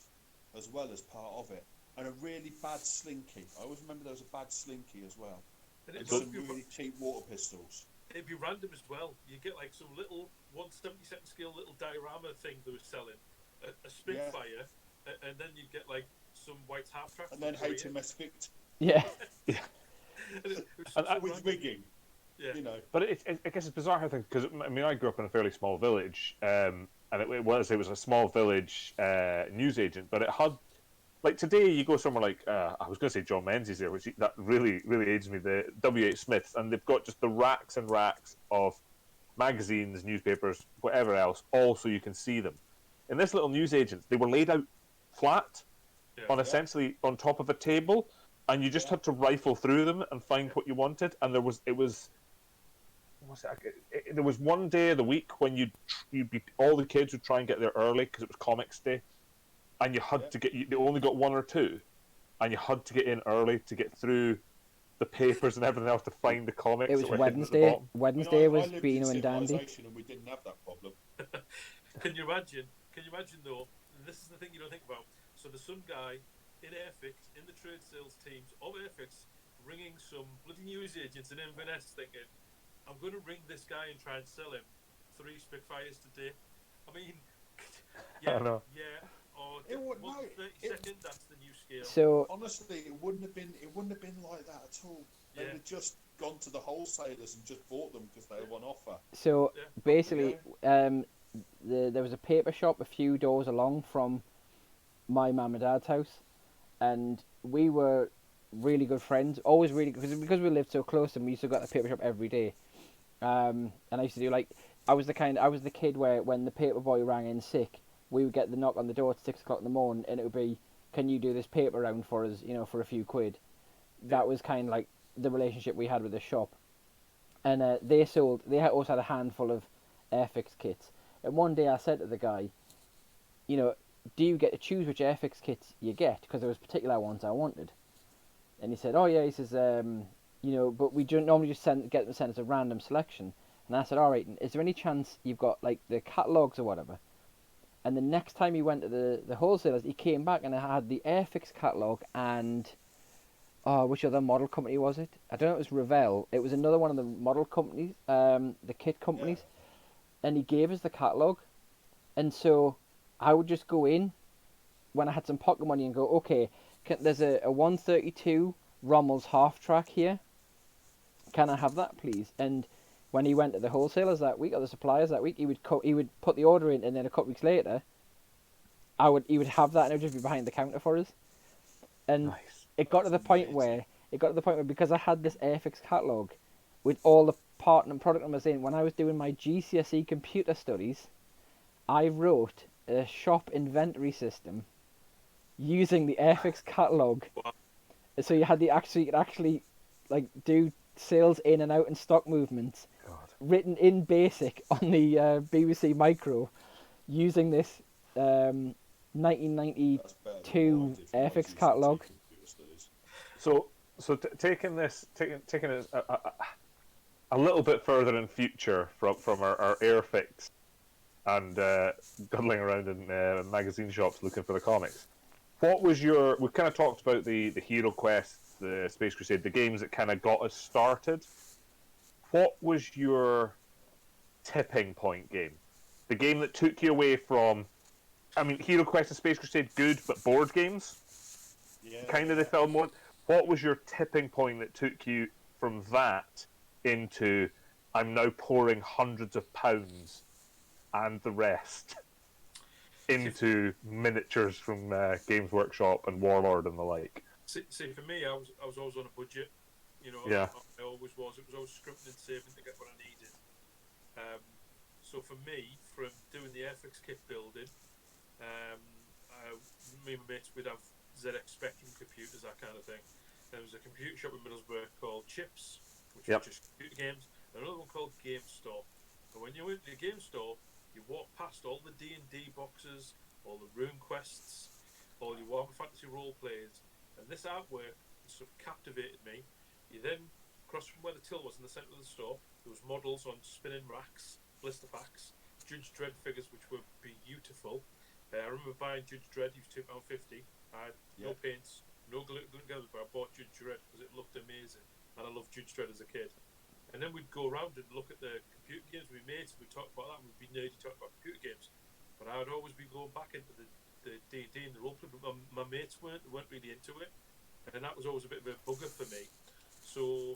as well as part of it, and a really bad slinky. I always remember there was a bad slinky as well, and some really cheap water pistols. It'd be random as well. You get like some little 1/72 scale little diorama thing they were selling, a Spitfire, and then you'd get like some white half track. And then HMS Victor. Yeah. With rigging. Yeah. But I guess it's bizarre how things, because I grew up in a fairly small village, and it was a small village newsagent, but it had, like today you go somewhere like I was going to say John Menzies there, which that really aged me, the W.H. Smiths, and they've got just the racks and racks of magazines, newspapers, whatever else, all so you can see them. In this little newsagent, they were laid out flat, essentially on top of a table, and you just had to rifle through them and find what you wanted, and there was one day of the week when all the kids would try and get there early because it was comics day, and you had to they only got 1 or 2, and you had to get in early to get through the papers and everything else to find the comics. It was Wednesday. Wednesday was Beano and Dandy. And we didn't have that problem. Can you imagine though? This is the thing you don't think about. So there's some guy in Airfix, in the trade sales teams of Airfix, ringing some bloody newsagents in Inverness, thinking, I'm going to ring this guy and try and sell him 3 Spitfires today. I mean, I know. yeah, or It would- month no, 32nd. That's the new scale. So Honestly, it wouldn't have been like that at all. They'd Yeah. have just gone to the wholesalers and just bought them because they were on offer. so Yeah. basically, there was a paper shop a few doors along from my mum and dad's house, and we were really good friends. Always really because we lived so close, and we used to go to the paper shop every day. And I used to do like I was the kid where when the paper boy rang in sick, we would get the knock on the door at 6 o'clock in the morning, and it would be, "Can you do this paper round for us? You know, for a few quid." That was kind of like the relationship we had with the shop. And they also had a handful of Airfix kits. And one day I said to the guy, you know, "Do you get to choose which Airfix kits you get? Because there was particular ones I wanted." And he said, "Oh yeah," he says, "but we don't normally just get them sent as a random selection." And I said, "All right, is there any chance you've got like the catalogues or whatever?" And the next time he went to the wholesalers, he came back and I had the Airfix catalogue and which other model company was it? I don't know. It was Revell. It was another one of the model companies, the kit companies. And he gave us the catalogue, and so I would just go in when I had some pocket money and go, "Okay, there's a 132 Rommel's half track here. Can I have that, please?" And when he went to the wholesalers that week or the suppliers that week, he would put the order in, and then a couple weeks later, he would have that, and it would just be behind the counter for us. And Nice. it got to the point where because I had this Airfix catalogue with all the part and product numbers in, when I was doing my GCSE computer studies, I wrote a shop inventory system using the Airfix catalogue. So you could actually like do sales in and out and stock movements God. written in BASIC on the BBC Micro using this 1992 That's better than what I did for my Airfix GCSE catalogue. computer studies. So taking it a little bit further in future from our Airfix and guddling around in magazine shops looking for the comics. What was we've kind of talked about the Hero Quest, the Space Crusade, the games that kind of got us started. What was your tipping point game? The game that took you away from, I mean, Hero Quest and Space Crusade, good, but board games? Yeah, Kind of the film one. What was your tipping point that took you from that into, I'm now pouring hundreds of pounds and the rest into miniatures from Games Workshop and Warlord and the like? See, for me, I was always on a budget. You know, Yeah. I always was. It was always scrimping and saving to get what I needed. So for me, from doing the Airfix kit building, me and my mates would have ZX Spectrum computers, that kind of thing. There was a computer shop in Middlesbrough called Chips, which was just computer games, and another one called Game Store. And when you went to the Game Store, you walked past all the D&D boxes, all the Rune Quests, all your Warhammer Fantasy role plays, and this artwork sort of captivated me. You then, across from where the till was in the centre of the store, there was models on spinning racks, blister packs, Judge Dredd figures, which were beautiful. I remember buying Judge Dredd. He was £2.50. I had no paints, no glue together, but I bought Judge Dredd because it looked amazing, and I loved Judge Dredd as a kid. And then we'd go around and look at the computer games with mates. We'd talk about that. We'd be nerdy talking about computer games. But I would always be going back into the D&D and the roleplay. But my mates weren't really into it, and that was always a bit of a bugger for me. So,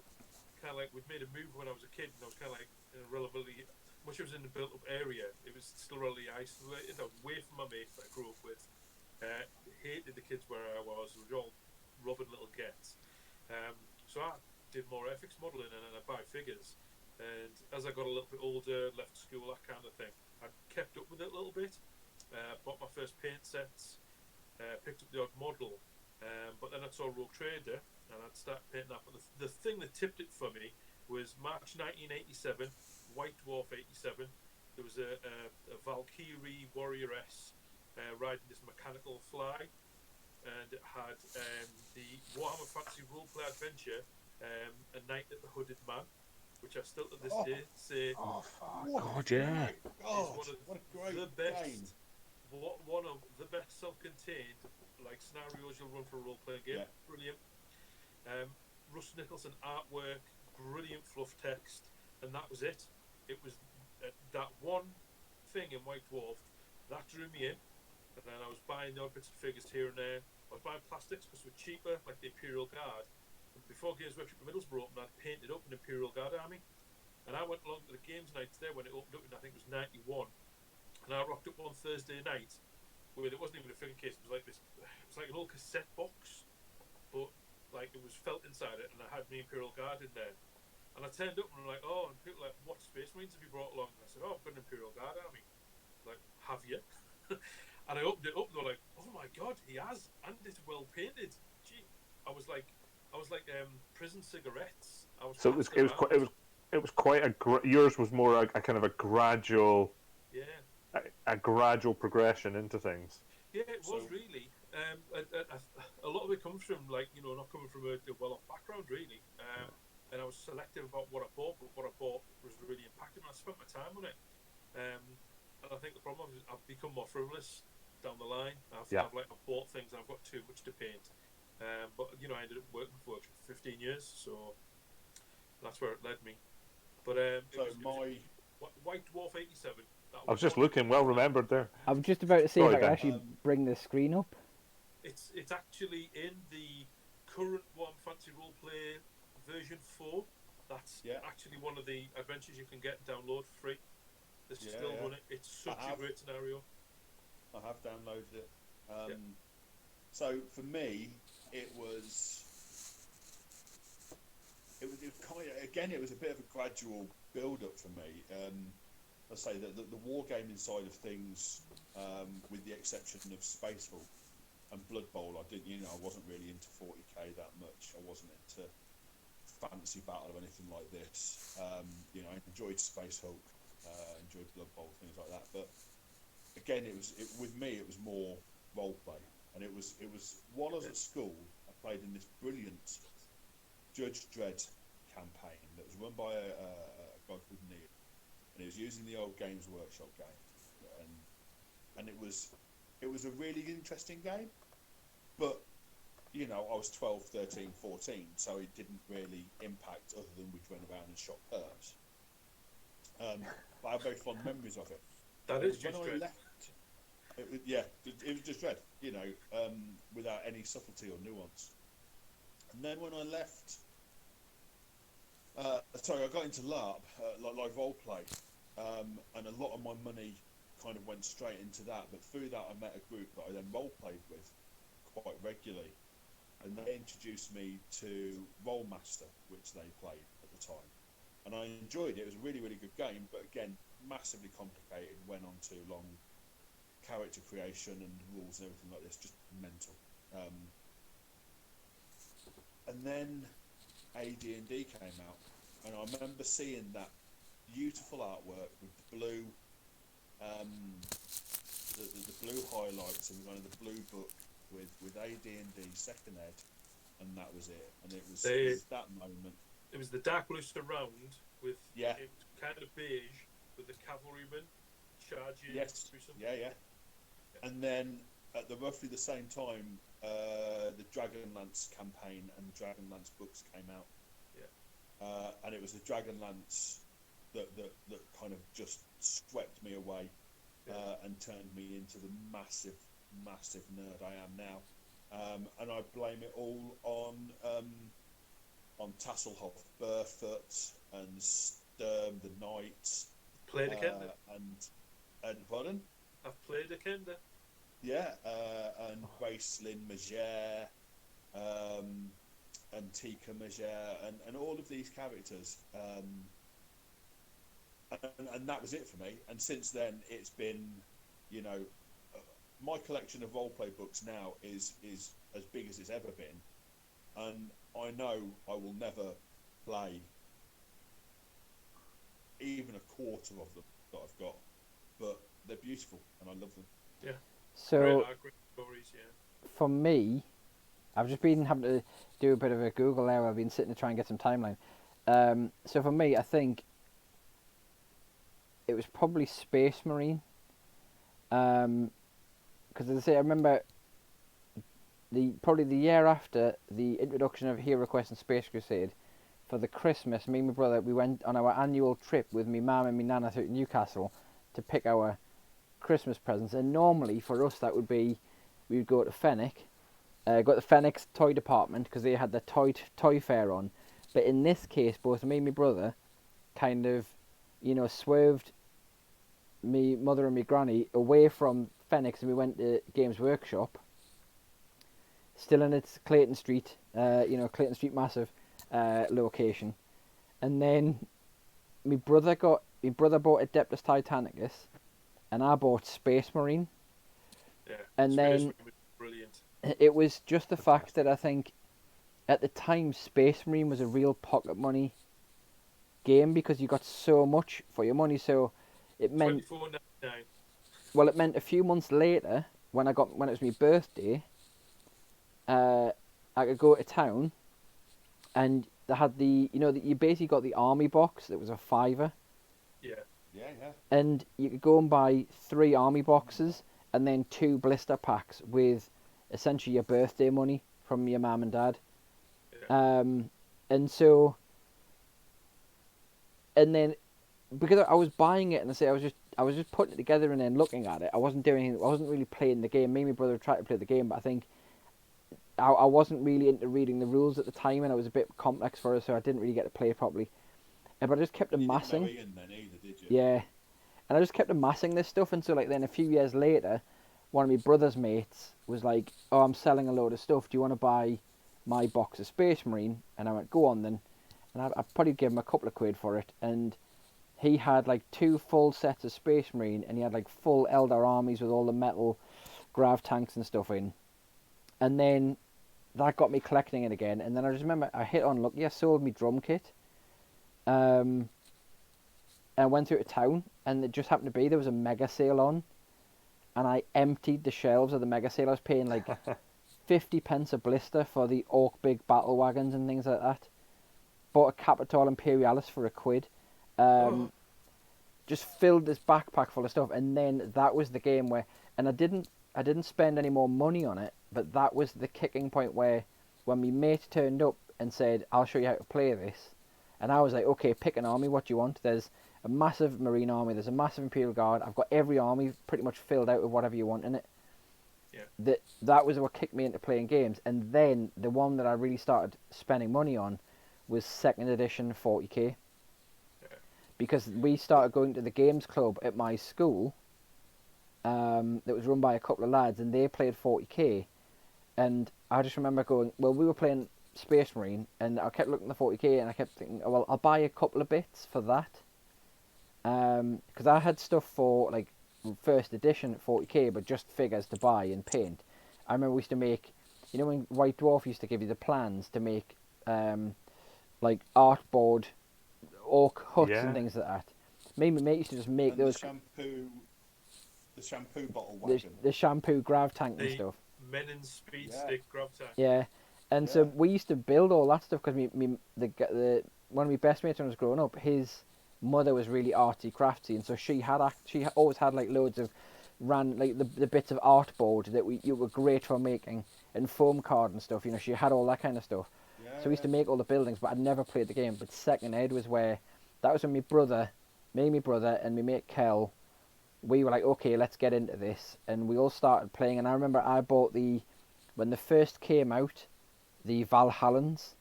kind of like we'd made a move when I was a kid, and I was kind of like in a relatively, much I was in the built-up area, it was still really isolated. I was away from my mates that I grew up with. Hated the kids where I was. They were all robbing little gets. So I did more FX modelling and then I buy figures. And as I got a little bit older, left school, that kind of thing, I kept up with it a little bit. Bought my first paint sets, picked up the odd model, but then I saw Rogue Trader and I'd start painting that. But the thing that tipped it for me was March 1987, White Dwarf 87. There was a Valkyrie Warrioress riding this mechanical fly, and it had the Warhammer Fantasy Roleplay Adventure, A Night at the Hooded Man, which I still to this day say God, yeah. God, is what a great the best, game. one of the best self-contained like scenarios you'll run for a role-playing game. Yeah. Brilliant. Russ Nicholson artwork, brilliant fluff text, and that was it. It was that one thing in White Dwarf that drew me in. and then I was buying the odd bits of figures here and there. I was buying plastics because they were cheaper, like the Imperial Guard. And before Games Workshop in Middlesbrough opened, I'd painted up an Imperial Guard army. And I went along to the games night there when it opened up in, I think it was 91. And I rocked up on Thursday night with, it wasn't even a figure case, it was like this, it was like an old cassette box, but like it was felt inside it, and I had my Imperial Guard in there. And I turned up and I'm like, oh, and people were like, what Space Marines have you brought along? And I said, oh, I've got an Imperial Guard army. Like, have you? And I opened it up and they were like, oh my god, he has, and it's well painted. Gee, I was like prison cigarettes. I was So it was quite yours was more a kind of a gradual, yeah, a gradual progression into things. yeah, it was really. A lot of it comes from, like, you know, not coming from a well-off background really. And I was selective about what I bought, but what I bought was really impacted, and I spent my time on it. And I think the problem is I've become more frivolous down the line. I've bought things and I've got too much to paint. But you know, I ended up working for Workshop for 15 years, so that's where it led me. But White Dwarf 87. I was just looking, well remembered there. I was just about to see Sorry, if I could Ben. actually bring the screen up. It's actually in the current One Fantasy Roleplay version 4. That's actually one of the adventures you can get and download for free. This is still running. It's such a great scenario. I have downloaded it. So for me, it was kind of, again, it was a bit of a gradual build up for me. I say that the wargaming side of things, with the exception of Space Hulk and Blood Bowl, I wasn't really into 40k that much. I wasn't into fantasy battle or anything like this. I enjoyed Space Hulk, enjoyed Blood Bowl, things like that. But again, with me, it was more role play, and it was while I was at school, I played in this brilliant Judge Dredd campaign that was run by a guy called Neil, and he was using the old Games Workshop game, and it was a really interesting game, but I was 12, 13, 14, so it didn't really impact other than we'd run around and shot perps. But I have very fond memories of it. That is just Dredd. It was just Dredd, without any subtlety or nuance. And then when I left, I got into LARP, live roleplay, and a lot of my money kind of went straight into that. But through that, I met a group that I then roleplayed with quite regularly, and they introduced me to Rollmaster, which they played at the time, and I enjoyed it. It was a really, really good game, but again, massively complicated. Went on too long. Character creation and rules and everything like this, just mental. And then AD&D came out, and I remember seeing that beautiful artwork with the blue, the blue highlights and kind of the blue book with AD&D second ed, and that was it. And it was that moment. It was the dark blue surround with it was kind of beige with the cavalryman charging through something. Yeah. And then at roughly the same time, the Dragonlance campaign and the Dragonlance books came out. Yeah. And it was the Dragonlance that kind of just swept me away, and turned me into the massive nerd I am now. And I blame it all on Tasselhoff, Burfoot, and Sturm the Knight. Played a Kender. And pardon? I've played a Kender. Yeah, and Gracelyn Magere, and Tika Magere, and all of these characters. And that was it for me. And since then, it's been, my collection of roleplay books now is as big as it's ever been. And I know I will never play even a quarter of them that I've got, but they're beautiful and I love them. Yeah. So, great stories, yeah. For me, I've just been having to do a bit of a Google now. I've been sitting to try and get some timeline. So for me, I think it was probably Space Marine. Because as I say, I remember probably the year after the introduction of Hero Quest and Space Crusade, for the Christmas, me and my brother, we went on our annual trip with me mum and me nana to Newcastle to pick our Christmas presents, and normally for us that would be we would go to Fenwick, go to the Fenwick's toy department because they had the toy fair on. But in this case, both me and my brother kind of, swerved me mother and me granny away from Fenwick's, and we went to Games Workshop, still in its Clayton Street, Clayton Street massive location, and then my brother bought Adeptus Titanicus, and I bought Space Marine. Yeah. And Space then Marine was brilliant. it was just the fact that I think at the time Space Marine was a real pocket money game because you got so much for your money. So it meant $24.99. Well, it meant a few months later when it was my birthday, I could go to town, and they had you basically got the army box that was a £5. Yeah. Yeah, yeah. And you could go and buy 3 army boxes and then 2 blister packs with essentially your birthday money from your mum and dad. Yeah. And then because I was buying it, and I was just putting it together and then looking at it. I wasn't doing anything. I wasn't really playing the game. Me and my brother tried to play the game, but I think I wasn't really into reading the rules at the time, and it was a bit complex for us, so I didn't really get to play it properly. But I just kept amassing. You didn't know Ian then either, did you? Yeah, and I just kept amassing this stuff, and so then a few years later, one of my brother's mates was like, "Oh, I'm selling a load of stuff. Do you want to buy my box of Space Marine?" And I went, "Go on then." And I probably gave him a couple of quid for it, and he had 2 full sets of Space Marine, and he had full Eldar armies with all the metal grav tanks and stuff in. And then that got me collecting it again. And then I just remember I hit on lucky. I sold me drum kit. And I went through to town, and it just happened to be there was a mega sale on, and I emptied the shelves of the mega sale. I was paying 50 pence a blister for the Orc big battle wagons and things like that. Bought a Capitol Imperialis for £1. Just filled this backpack full of stuff, and then that was the game where, and I didn't spend any more money on it, but that was the kicking point where when my mate turned up and said, "I'll show you how to play this," and I was like, "Okay, pick an army. What do you want?" There's a massive Marine army. There's a massive Imperial Guard. I've got every army pretty much filled out with whatever you want in it. Yeah. That was what kicked me into playing games, and then the one that I really started spending money on was 2nd edition 40k. Because we started going to the games club at my school that was run by a couple of lads, and they played 40k. And I just remember going, well, we were playing Space Marine, and I kept looking at the 40k, and I kept thinking, oh, well, I'll buy a couple of bits for that. Because I had stuff for, 1st edition 40k, but just figures to buy and paint. I remember we used to make, when White Dwarf used to give you the plans to make, artboard orc huts and things like that. Me and my mate used to just make and those. The shampoo bottle wagon. The shampoo grav tank and stuff. Menin speed stick grab tank. Yeah, and so we used to build all that stuff because the one of my best mates when I was growing up, his mother was really arty crafty, and so she always had loads of the bits of artboard that you were great for making, and foam card and stuff. She had all that kind of stuff. So we used to make all the buildings, but I'd never played the game. But 2nd Ed was when my brother, and my mate Kel, we were like, okay, let's get into this. And we all started playing. And I remember I bought when they first came out, the Valhallans,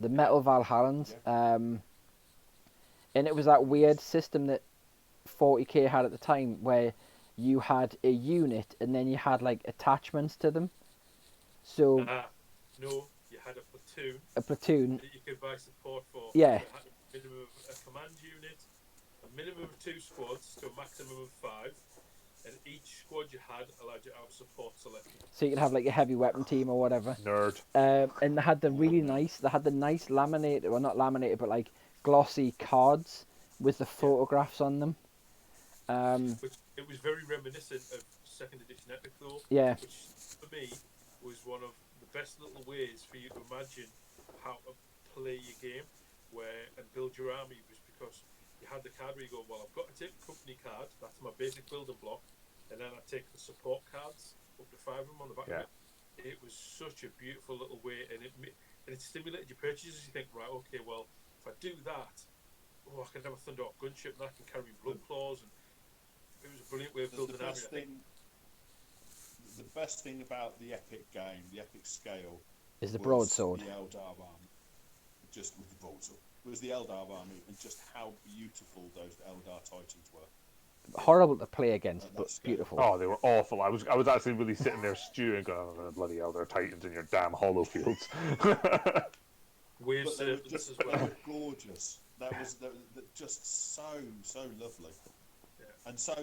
the metal Valhallans. And it was that weird system that 40k had at the time where you had a unit and then you had attachments to them. So... no. You had a platoon that you could buy support for. Yeah. You had a minimum of a command unit, a minimum of 2 squads to a maximum of 5, and each squad you had allowed you to have support selected. So you could have a heavy weapon team or whatever. Nerd. And they had the nice laminated, well not laminated, but glossy cards with the photographs on them. Which it was very reminiscent of 2nd edition Epic though. Yeah. Which for me was one of best little ways for you to imagine how to play your game and build your army, was because you had the card where you go, well, I've got to take the company card, that's my basic building block, and then I take the support cards, up to 5 of them on the back of it. It was such a beautiful little way, and it stimulated your purchases. You think, right, okay, well, if I do that, I can have a Thunderhawk gunship, and I can carry blood claws, and It was a brilliant way of building an army. I think. The best thing about the Epic game, the Epic scale, Is the was broadsword. the Eldar army. Just with the broadsword. It was the Eldar army, and just how beautiful those Eldar Titans were. Horrible to play against, but scale. beautiful. Oh, they were awful. I was actually really sitting there stewing, going, oh, bloody hell, they're Titans in your damn hollow fields. Wave But they were surface as well. They were gorgeous. That was just so lovely. Yeah. And so,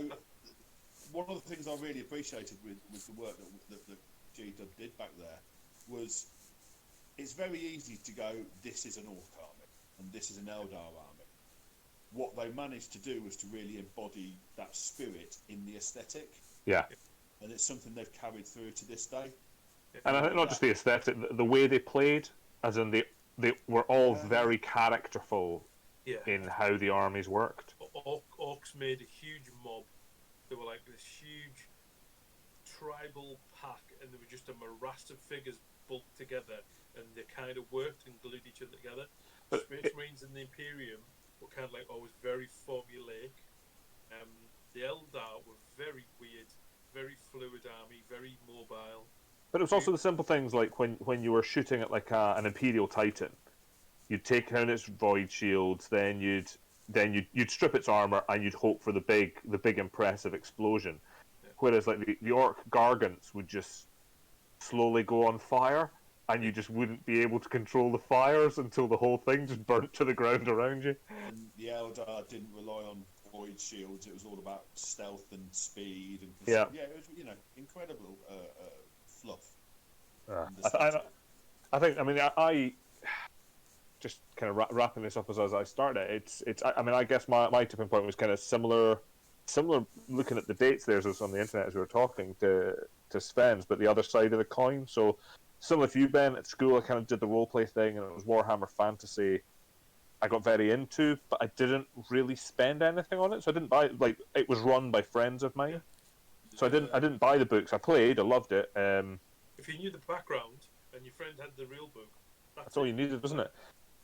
one of the things I really appreciated with the work that G-Dub did back there was, it's very easy to go, this is an Orc army and this is an Eldar army. What they managed to do was to really embody that spirit in the aesthetic. Yeah. And it's something they've carried through to this day. And I think not just the aesthetic, the way they played, as in they were all very characterful in how the armies worked. Orcs made a huge mob. They were like this huge tribal pack, and they were just a morass of figures bulked together, and they kind of worked and glued each other together. The Space Marines and the Imperium were kind of like always very formulaic. The Eldar were very weird, very fluid army, very mobile. But it was also the simple things like when you were shooting at like an Imperial Titan, you'd take down its void shields, then you'd strip its armor, and you'd hope for the big impressive explosion. Yeah. Whereas like the Orc Gargants would just slowly go on fire, and you just wouldn't be able to control the fires until the whole thing just burnt to the ground around you. And the Eldar didn't rely on void shields. It was all about stealth and speed and it was incredible fluff. I think I just kind of wrapping this up as I started. It's I mean, I guess my tipping point was kind of similar looking at the dates there as on the internet as we were talking to Sven's, but the other side of the coin. So similar to you, Ben, at school I kind of did the roleplay thing, and it was Warhammer Fantasy I got very into, but I didn't really spend anything on it. So I didn't buy it was run by friends of mine. So I didn't buy the books. I played, I loved it. If you knew the background and your friend had the real book, that's all you needed, wasn't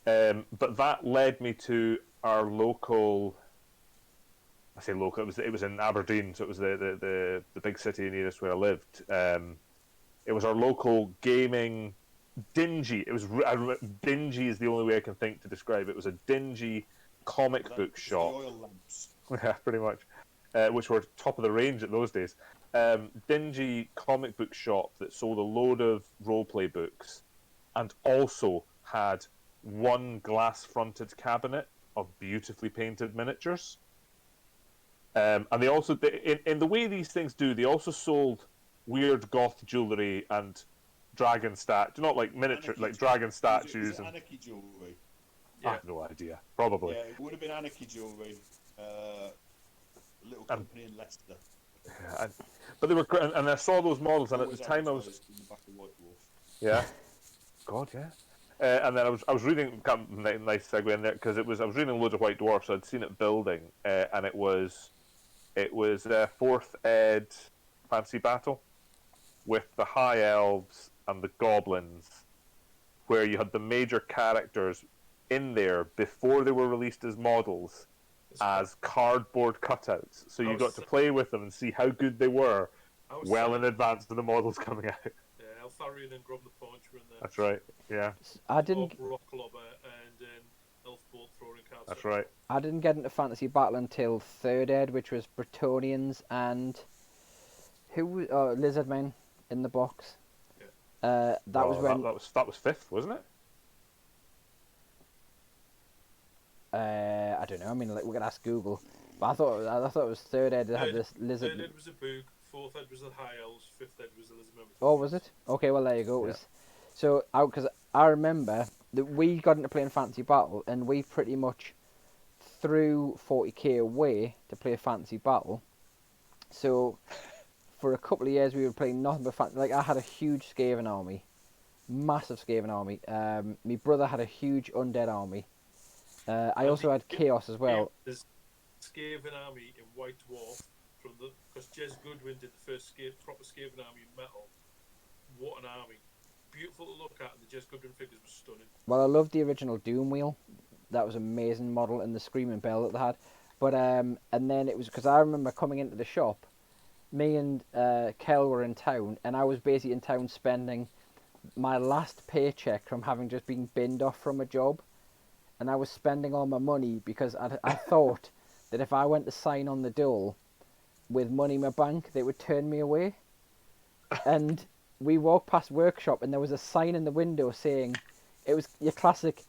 it? But that led me to our local. I say local. It was in Aberdeen, so it was the big city nearest where I lived. It was our local gaming dingy. It was dingy is the only way I can think to describe it. It was a dingy comic book shop. The oil lamps. Yeah, pretty much. Which were top of the range at those days. Dingy comic book shop that sold a load of roleplay books, and also had one glass-fronted cabinet of beautifully painted miniatures. And they also, in the way these things do, they also sold weird goth jewellery and dragon not like miniature, like dragon statues. Was it and anarchy jewellery? I have no idea. Probably. Yeah, it would have been anarchy jewellery. A little company in Leicester. Yeah, but they were, and I saw those models, and at the time I was. In the back of White Dwarf. Yeah. God, yeah. And then I was reading, nice segue in there, because I was reading loads of White Dwarfs, so I'd seen it building, and it was 4th Ed Fantasy Battle with the High Elves and the Goblins, where you had the major characters in there before they were released as models, as cardboard cutouts. So you got to play with them and see how good they were well in advance of the models coming out. Yeah, Eltharion and Grom the Paunch were in there. That's right, yeah. I didn't. Rocklobber and Elf Bolt Throwing Cards. That's right. I didn't get into Fantasy Battle until 3rd Ed, which was Bretonians and Lizardmen in the box. Yeah. That was when that was 5th, wasn't it? I don't know. I mean, like, we could ask Google. But I thought it was 3rd Ed that had this lizard. 3rd Ed was a boog, 4th Ed was the High Elves, 5th Ed was the Lizardmen. Oh, was it? Okay, well there you go. It was. So, because I remember that we got into playing Fantasy Battle, and we pretty much threw 40k away to play Fantasy Battle. So, for a couple of years, we were playing nothing but Fantasy. Like, I had a huge Skaven army, massive Skaven army. My brother had a huge Undead army. I also had Chaos as well. There's Skaven army in White Dwarf because Jez Goodwin did the first proper Skaven army in metal. What an army! Beautiful to look at, and the Jez Goodwin figures were stunning. Well, I loved the original Doom Wheel. That was an amazing model, and the Screaming Bell that they had. But and then it was because I remember coming into the shop, me and Kel were in town, and I was basically in town spending my last paycheck from having just been binned off from a job, and I was spending all my money because I thought that if I went to sign on the dole with money in my bank, they would turn me away. And we walked past workshop, and there was a sign in the window saying it was your classic,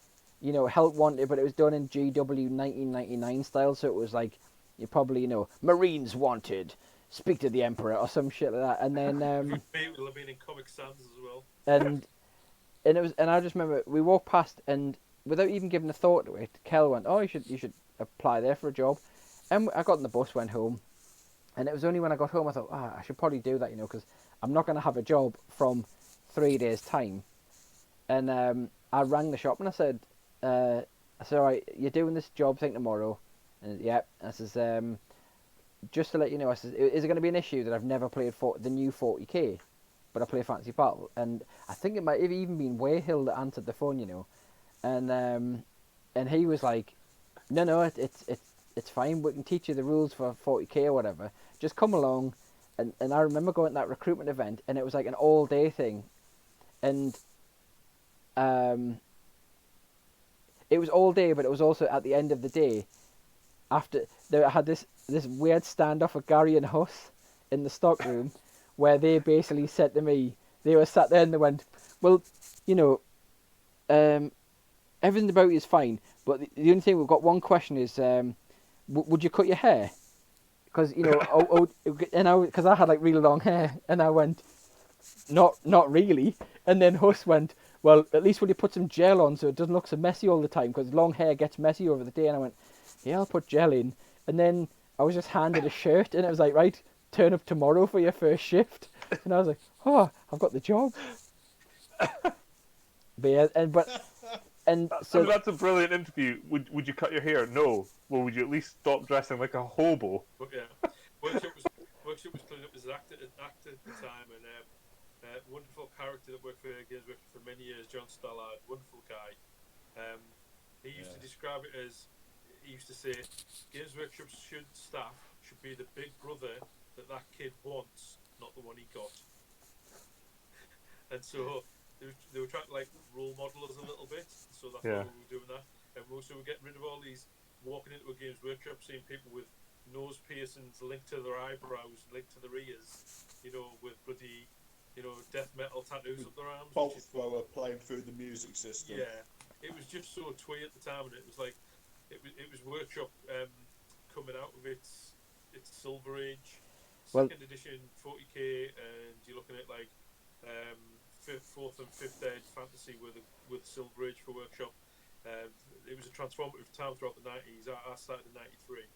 help wanted, but it was done in GW 1999 style, so it was like you probably Marines wanted, speak to the Emperor or some shit like that, and then It will have been in Comic Sans as well. and I just remember we walked past, and without even giving a thought to it, Kel went, "Oh, you should apply there for a job," and I got on the bus, went home, and it was only when I got home I thought, I should probably do that, because I'm not going to have a job from 3 days' time, and I rang the shop and I said, "All right, you're doing this job thing tomorrow," and yeah, I says, "Just to let you know," I says, "is it going to be an issue that I've never played for the new 40k?" But I play Fantasy Battle, and I think it might have even been Wayhill that answered the phone, and he was like, "No, it's fine. We can teach you the rules for 40k or whatever. Just come along." And I remember going to that recruitment event, and it was like an all day thing, and it was all day, but it was also at the end of the day. After I had this weird standoff with Gary and Huss in the stock room, where they basically said to me, they were sat there and they went, "Well, everything about you is fine, but the only thing we've got one question is, would you cut your hair?" Because because I had like really long hair, and I went, not really. And then Huss went, "Well, at least will you put some gel on so it doesn't look so messy all the time, because long hair gets messy over the day." And I went, "Yeah, I'll put gel in." And then I was just handed a shirt, and it was like, "Right, turn up tomorrow for your first shift." And I was like, "Oh, I've got the job." But yeah, so that's a brilliant interview. Would you cut your hair? No. Well, would you at least stop dressing like a hobo? But yeah, Workshop was cleaning up as an actor at the time, and wonderful character that worked for Games Workshop for many years, John Stallard, wonderful guy. He used to describe it as, he used to say, Games Workshop staff should be the big brother that kid wants, not the one he got. And so they were trying to like role model us a little bit, so that's why we were doing that. And so we're getting rid of all these, walking into a Games Workshop, seeing people with nose piercings linked to their eyebrows, linked to their ears, with bloody, death metal tattoos up their arms. Bolt thrower playing through the music system. Yeah, it was just so twee at the time, and it was like, it was Workshop coming out of its Silver Age, second edition 40k, and you're looking at like fourth and fifth ed fantasy with Silver Age for Workshop. It was a transformative time throughout the 90s. I started in 93,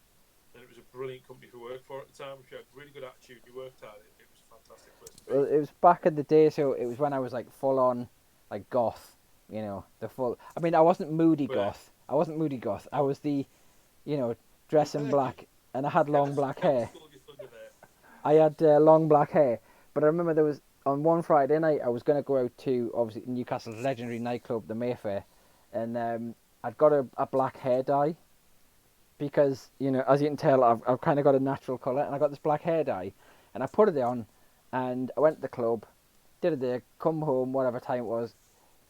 and it was a brilliant company to work for at the time. If you had really good attitude, you worked hard, it was a fantastic place to be. Well, it was back in the day, so it was when I was like full on like goth, the full. I mean, I wasn't moody goth. I wasn't moody goth. I was the, dress in black, and I had long black hair. I had long black hair, but I remember there was on one Friday night I was going to go out to obviously Newcastle's legendary nightclub, the Mayfair, and I'd got a black hair dye because as you can tell I've kind of got a natural colour, and I got this black hair dye, and I put it on, and I went to the club, did it there, come home whatever time it was,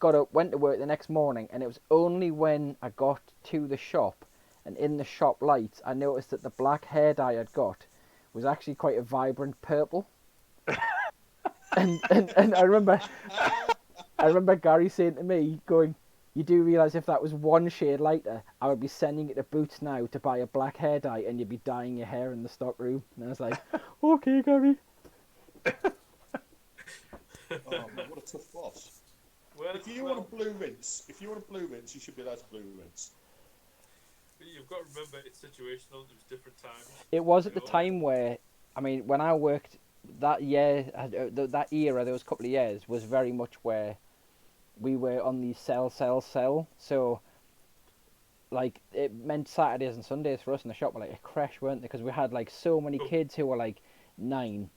got up, went to work the next morning, and it was only when I got to the shop and in the shop lights I noticed that the black hair dye I'd got was actually quite a vibrant purple. and I remember Gary saying to me, going, "You do realise if that was one shade lighter, I would be sending it to Boots now to buy a black hair dye, and you'd be dyeing your hair in the stock room." And I was like, "Okay, Gary." Oh man, what a tough boss. Well, if you want a blue rinse, you should be allowed to blue rinse. But you've got to remember, it's situational. It was different times. It was at the time where, I mean, when I worked that year, that era, those couple of years was very much where we were on the sell. So, like, it meant Saturdays and Sundays for us in the shop were like a crash, weren't they? Because we had like so many kids who were like 9,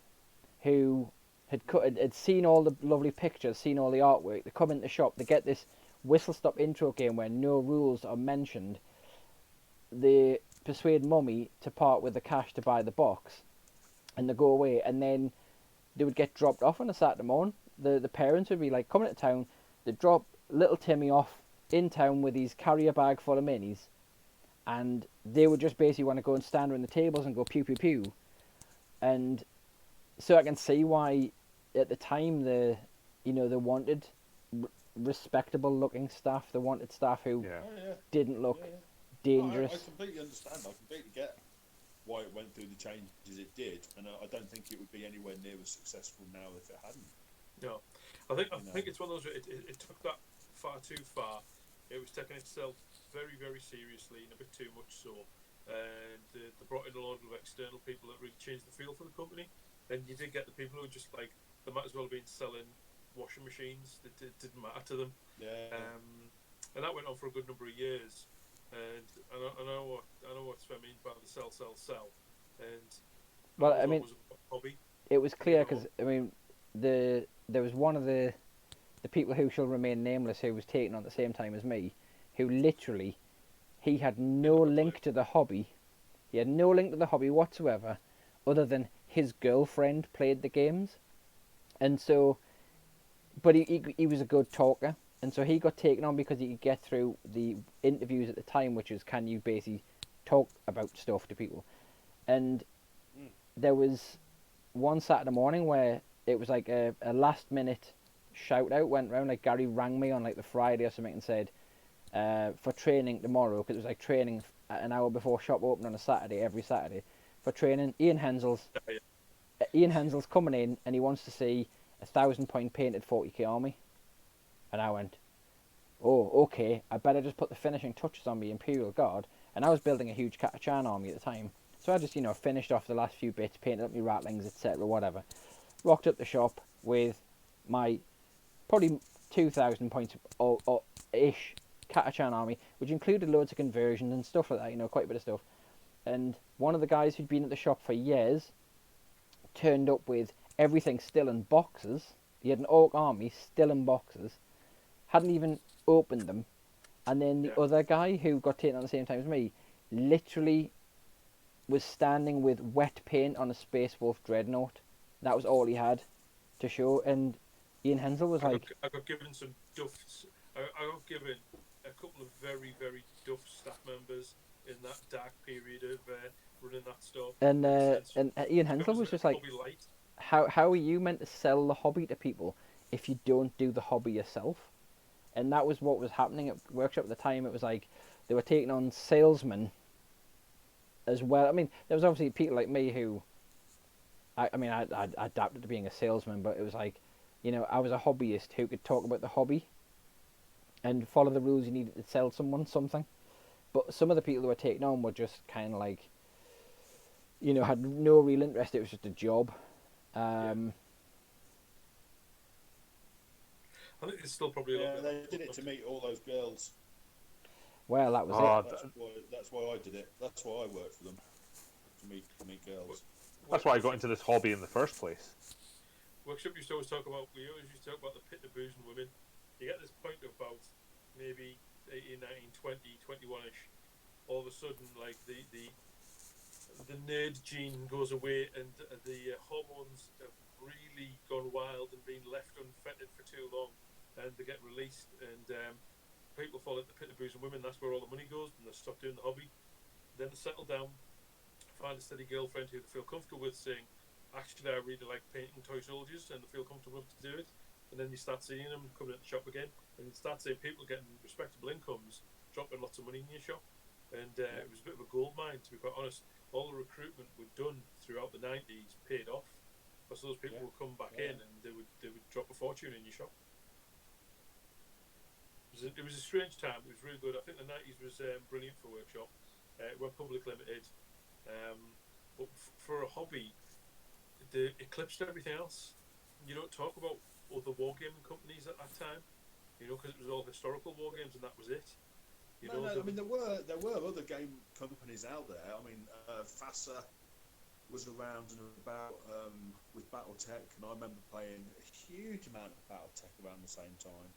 who had seen all the lovely pictures, seen all the artwork. They come into the shop, they get this whistle stop intro game where no rules are mentioned. They persuade mummy to part with the cash to buy the box, and they go away, and then they would get dropped off on a Saturday morning. The parents would be like coming to town, they'd drop little Timmy off in town with his carrier bag full of minis, and they would just basically want to go and stand around the tables and go pew pew pew. And so I can see why at the time they wanted respectable looking staff. They wanted staff who Yeah. didn't look I dangerous. completely understand. I completely get why it went through the changes it did, and I don't think it would be anywhere near as successful now if it hadn't. No, I think it's one of those. It took that far too far. It was taking itself very, very seriously, and a bit too much so. And they brought in a lot of external people that really changed the feel for the company. And you did get the people who were just like, they might as well have been selling washing machines. It didn't matter to them. Yeah. And that went on for a good number of years. And I know what Sven means by the sell. And Well, that I mean, was always a hobby. it was clear because I mean, there was one of the people who shall remain nameless who was taken on at the same time as me, who literally he had no link to the hobby. He had no link to the hobby whatsoever, other than his girlfriend played the games, and so, but he was a good talker, and so he got taken on because he could get through the interviews at the time, which is, can you basically talk about stuff to people, and there was one Saturday morning where it was like a last minute shout out went round, like Gary rang me on like the Friday or something and said, for training tomorrow, because it was like training an hour before shop open on a Saturday, every Saturday, for training. Ian Hensel's coming in and he wants to see 1,000-point painted 40k army. And I went, oh, okay, I better just put the finishing touches on the Imperial Guard. And I was building a huge Catachan army at the time. So I just, finished off the last few bits, painted up my ratlings, etc., whatever. Rocked up the shop with my probably 2,000 points or ish Catachan army, which included loads of conversions and stuff like that, quite a bit of stuff. And one of the guys who'd been at the shop for years turned up with everything still in boxes. He had an orc army still in boxes, hadn't even opened them. And then the other guy who got taken on the same time as me literally was standing with wet paint on a Space Wolf Dreadnought. That was all he had to show. And Ian Hensel was I like, got given some duffs. I got given a couple of very, very duff staff members in that dark period of running that store. and Ian Hensel was just like, how are you meant to sell the hobby to people if you don't do the hobby yourself? And that was what was happening at Workshop at the time. It was like they were taking on salesmen as well. I mean, there was obviously people like me who, I adapted to being a salesman, but it was like, I was a hobbyist who could talk about the hobby and follow the rules you needed to sell someone something. But some of the people who were taken on were just kind of like, had no real interest. It was just a job. I think it's still probably a little they did it to meet all those girls. Well, that was it. That's why I did it. That's why I worked for them, to meet girls. That's why I got into this hobby in the first place. Workshop used to always talk about. We always used to talk about the pit of booze and women. You get this point of about maybe 18, 19, 20, 21ish. All of a sudden, like the nerd gene goes away, and the hormones have really gone wild and been left unfettered for too long, and they get released, and people fall into the pit of booze and women. That's where all the money goes, and they stop doing the hobby. Then they settle down, find a steady girlfriend who they feel comfortable with, saying, actually, I really like painting toy soldiers, and they feel comfortable enough to do it. And then you start seeing them coming at the shop again, and you start seeing people getting respectable incomes, dropping lots of money in your shop. And it was a bit of a gold mine, to be quite honest. All the recruitment we'd done throughout the 90s paid off, because those people would come back in and they would drop a fortune in your shop. It was a strange time. It was really good. I think the 90s was brilliant for Workshop. It went public limited, but for a hobby, it eclipsed everything else. You don't talk about other wargaming companies at that time, because it was all historical wargames and that was it. I mean, there were other game companies out there. I mean, FASA was around and about with BattleTech, and I remember playing a huge amount of BattleTech around the same time.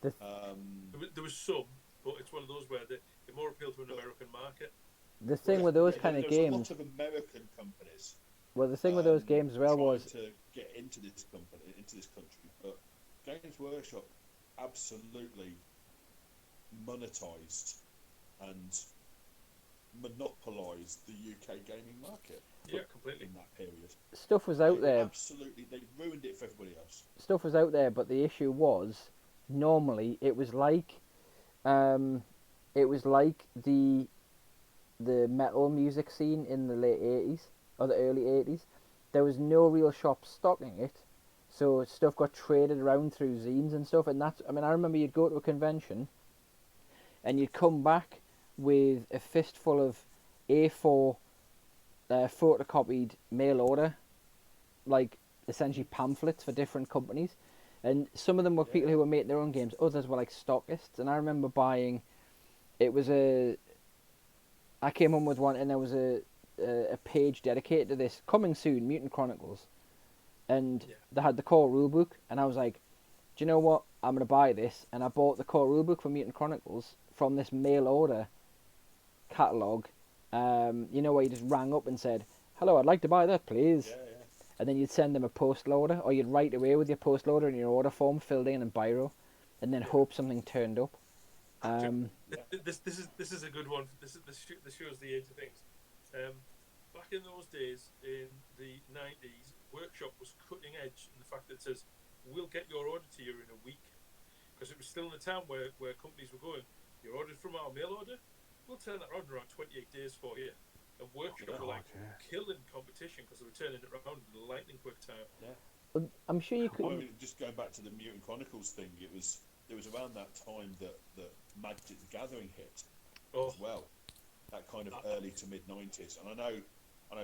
There was some, but it's one of those where they more appeal to an American market. the thing with those Yeah, kind of there was a games, lot of American companies well, the thing with those games as well trying was to get into this country, but Games Workshop absolutely monetized and monopolised the UK gaming market. Yeah, completely. In that period, stuff was out there. Absolutely, they ruined it for everybody else. Stuff was out there, but the issue was normally it was like, um, the metal music scene in the late 80s or the early 80s. There was no real shop stocking it, so stuff got traded around through zines and stuff. And that's, I mean, I remember you'd go to a convention and you'd come back with a fistful of A4 photocopied mail order, like essentially pamphlets for different companies. And some of them were people who were making their own games, others were like stockists. And I remember buying, I came home with one and there was a page dedicated to this, coming soon, Mutant Chronicles. And they had the core rulebook, and I was like, do you know what? I'm going to buy this. And I bought the core rulebook for Mutant Chronicles from this mail order catalogue. You know, where you just rang up and said, hello, I'd like to buy that, please. Yeah. And then you'd send them a post loader, or you'd write away with your post loader and your order form filled in biro, and then hope something turned up. This is a good one. This shows the age of things. Back in those days, in the 90s, Workshop was cutting edge in the fact that it says, we'll get your order to you in a week. Because it was still in the time where companies were going, you're ordered from our mail order, we'll turn that around 28 days for you. And Workshop were killing competition because they were turning it around in a lightning quick time. Well, I'm sure you could. I mean, just going back to the Mutant Chronicles thing, it was around that time that Magic the Gathering hit as well. That kind of early to mid 90s, and I know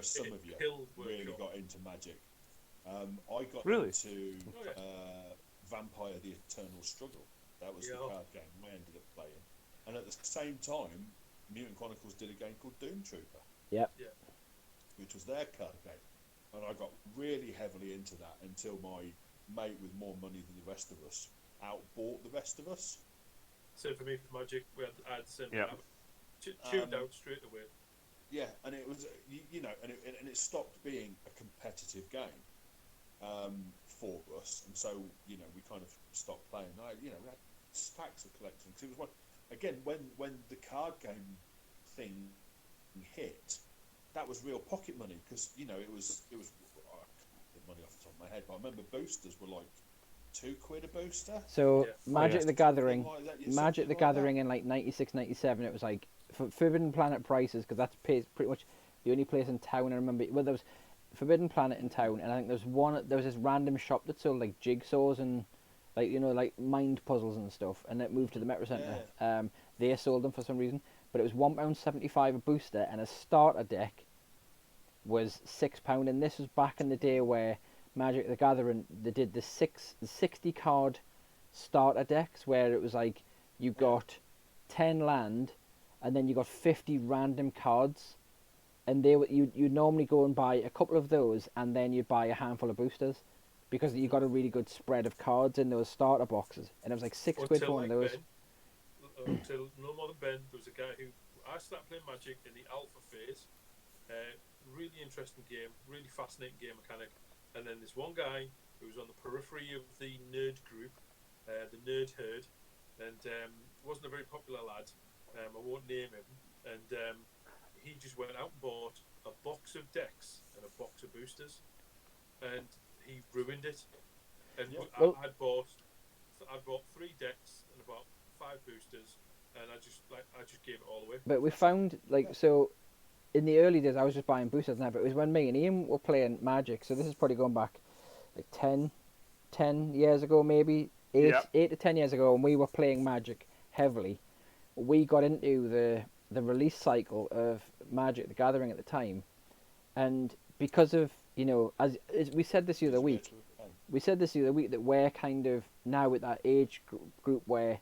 some of you really got into Magic. I got into Vampire: The Eternal Struggle. That was the card game I ended up playing, and at the same time, Mutant Chronicles did a game called Doom Trooper. Yep. Which was their card game, and I got really heavily into that until my mate with more money than the rest of us outbought the rest of us. Same for me for Magic. I had the same thing. Tuned out straight away. Yeah, and it was and it stopped being a competitive game for us, and so we kind of stopped playing. We had stacks of collections. It was when the card game thing hit, that was real pocket money because it was I can't get money off the top of my head, but I remember boosters were like £2 a booster. So Magic the Gathering, in like 96, 97, it was like for Forbidden Planet prices, because that's pretty much the only place in town. I remember, well, there was Forbidden Planet in town, and I think there was this random shop that sold like jigsaws and like mind puzzles and stuff, and it moved to the Metro Centre. They sold them for some reason, but it was £1.75 a booster, and a starter deck was £6. And this was back in the day where Magic the Gathering, they did the 60 card starter decks, where it was like you got 10 land, and then you got 50 random cards, and you'd normally go and buy a couple of those, and then you'd buy a handful of boosters, because you got a really good spread of cards in those starter boxes, and it was like £6 for one of those. Until no more than Ben, there was a guy who I started playing Magic in the alpha phase. Really interesting game, really fascinating game mechanic. And then there's one guy who was on the periphery of the nerd group, the nerd herd, and wasn't a very popular lad. I won't name him. And he just went out and bought a box of decks and a box of boosters, and he ruined it. And I bought 3 decks and about 5 boosters, and I just gave it all away. But we found so. In the early days, I was just buying boosters now, but it was when me and Ian were playing Magic, so this is probably going back like 10 years ago, maybe 8 to 10 years ago, and we were playing Magic heavily. We got into the release cycle of Magic the Gathering at the time, and because of, as we said this the other week, that we're kind of now at that age group where,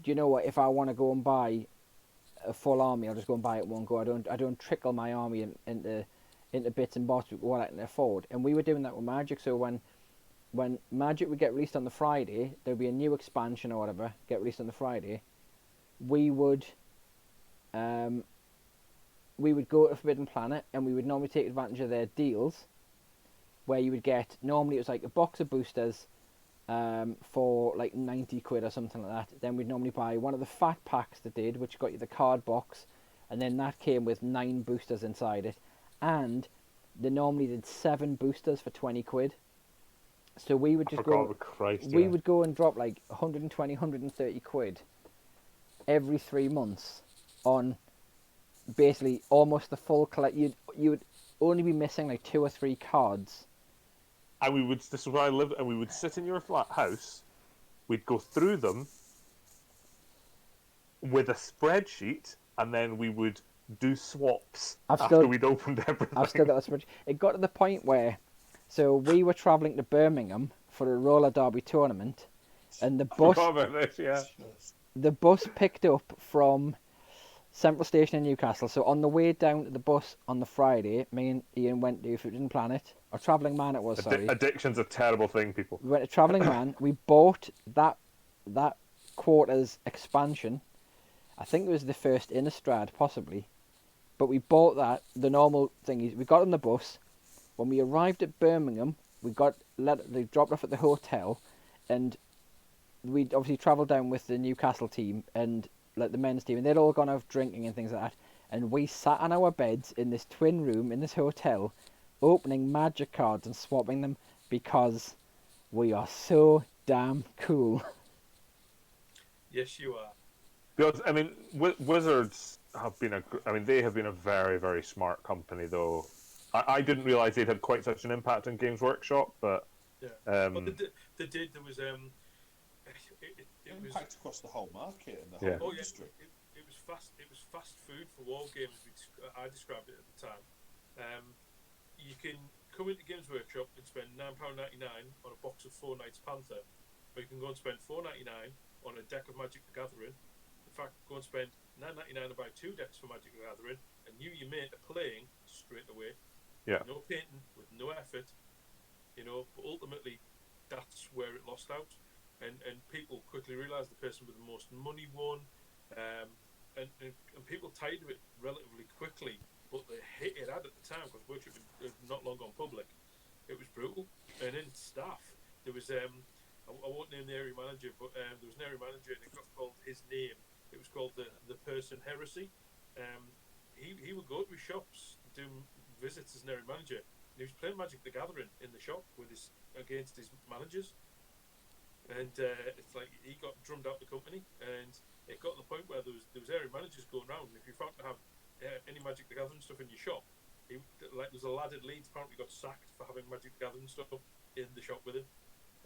do you know what, if I want to go and buy a full army, I'll just go and buy it one go. I don't trickle my army into bits and bobs with what I can afford. And we were doing that with Magic. So when Magic would get released on the Friday, there'd be a new expansion or whatever get released on the Friday. We would we would go to Forbidden Planet and we would normally take advantage of their deals, where you would get, normally it was like a box of boosters for like 90 quid or something like that. Then we'd normally buy one of the fat packs they did, which got you the card box, and then that came with 9 boosters inside it, and they normally did 7 boosters for 20 quid. So we would just go, we would go and drop like 120, 130 quid every 3 months on basically almost the full collect. You would only be missing like 2 or 3 cards. And we would, this is where I lived, and we would sit in your flat house, we'd go through them with a spreadsheet, and then we would do swaps after we'd opened everything. I've still got that spreadsheet. It got to the point where, so we were travelling to Birmingham for a roller derby tournament, and the bus picked up from Central Station in Newcastle. So on the way down to the bus on the Friday, me and Ian went to Forbidden Planet, or Travelling Man it was, sorry. Addiction's a terrible thing, people. We went to Travelling Man, we bought that quarter's expansion. I think it was the first Innistrad, possibly. But we bought that, the normal thing is, we got on the bus. When we arrived at Birmingham, they dropped off at the hotel, and we'd obviously travelled down with the Newcastle team and like the men's team, and they'd all gone out drinking and things like that. And we sat on our beds in this twin room in this hotel, opening Magic cards and swapping them because we are so damn cool. Yes, you are. Because I mean, Wizards have been they have been a very, very smart company, though. I didn't realise they'd had quite such an impact on Games Workshop, but yeah, well, they did. There was impact across the whole market and the whole industry. It was fast. It was fast food for war games. I described it at the time. You can come into Games Workshop and spend £9.99 on a box of 4 Knights Panther, or you can go and spend £4.99 on a deck of Magic the Gathering. In fact, go and spend £9.99 and buy 2 decks for Magic the Gathering, and you and your mate are playing straight away. Yeah. No painting, with no effort. But ultimately, that's where it lost out. And people quickly realised the person with the most money won, and people tired of it relatively quickly, but they hit it out at the time because Workshop had not long gone public. It was brutal. And in staff, there was, I won't name the area manager, but there was an area manager and it got called his name. It was called the Person Heresy. He would go to his shops, do visits as an area manager, and he was playing Magic the Gathering in the shop against his managers. And it's like he got drummed out the company, and it got to the point where there was area managers going around, and if you found to have any Magic the Gathering stuff in your shop, there's a lad at Leeds apparently got sacked for having Magic the Gathering stuff in the shop with him,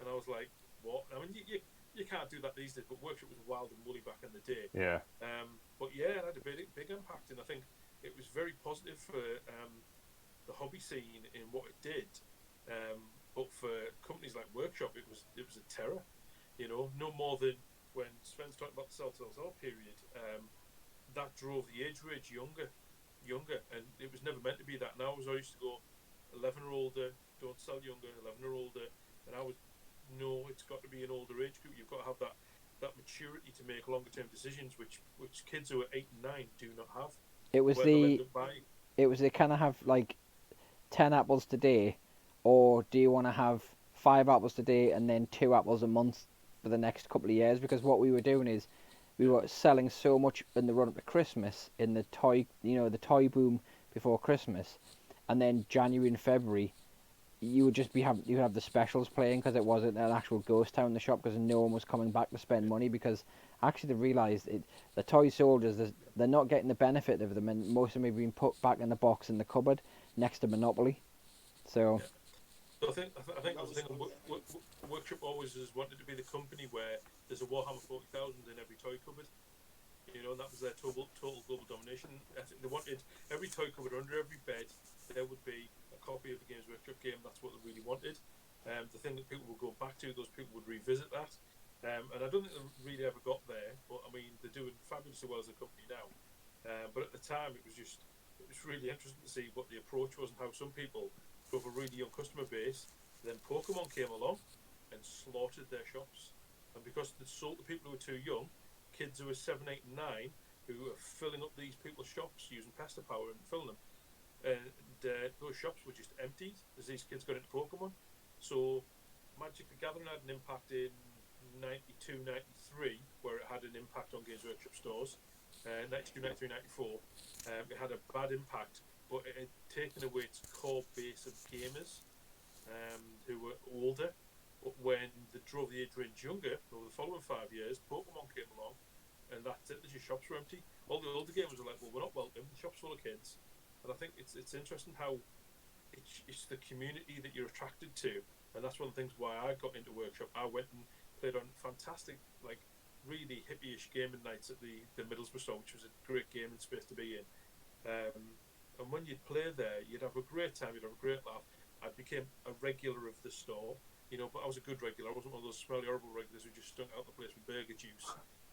and I was like, what? I mean, you can't do that these days, but Workshop was wild and woolly back in the day. Yeah. But yeah, it had a big impact, and I think it was very positive for the hobby scene in what it did. But for companies like Workshop, it was a terror. No more than when Sven's talking about the sell period. That drove the age range younger, and it was never meant to be that. Now I used to go 11 or older, don't sell younger, 11 or older, and it's got to be an older age group. You've got to have that maturity to make longer term decisions, which kids who are 8 and 9 do not have. It was they kind of have like 10 apples today, or do you want to have 5 apples today and then 2 apples a month for the next couple of years? Because what we were doing is we were selling so much in the run up to Christmas, in the toy boom before Christmas, and then January and February you would just you have the specials playing because it wasn't an actual ghost town in the shop because no one was coming back to spend money, because actually they realised the toy soldiers, they're not getting the benefit of them, and most of them have been put back in the box in the cupboard next to Monopoly. So I think Workshop always has wanted to be the company where there's a Warhammer 40,000 in every toy cupboard. And that was their total global domination. I think they wanted every toy cupboard, under every bed, there would be a copy of the Games Workshop game. That's what they really wanted. The thing that people would go back to, those people would revisit that. And I don't think they really ever got there, but I mean, they're doing fabulously well as a company now. But at the time, it was really interesting to see what the approach was and how some people drove a really young customer base. Then Pokemon came along and slaughtered their shops. And because they sold to people who were too young, kids who were 7, 8, and 9 who are filling up these people's shops using pesta power and filling them. And those shops were just emptied as these kids got into Pokemon. So Magic the Gathering had an impact in 92, 93, where it had an impact on Games Workshop stores. 92, 93, 94. It had a bad impact, but it had taken away its core base of gamers who were older. But when they drove the age range younger, over the following 5 years, Pokemon came along, and that's it. The shops were empty. All the older gamers were like, well, we're not welcome. The shop's full of kids. And I think it's interesting how it's the community that you're attracted to. And that's one of the things why I got into Workshop. I went and played on fantastic, like, really hippie-ish gaming nights at the Middlesbrough store, which was a great gaming space to be in. And when you'd play there, you'd have a great time, you'd have a great laugh. I became a regular of the store, you know, but I was a good regular. I wasn't one of those smelly, horrible regulars who just stunk out the place with burger juice.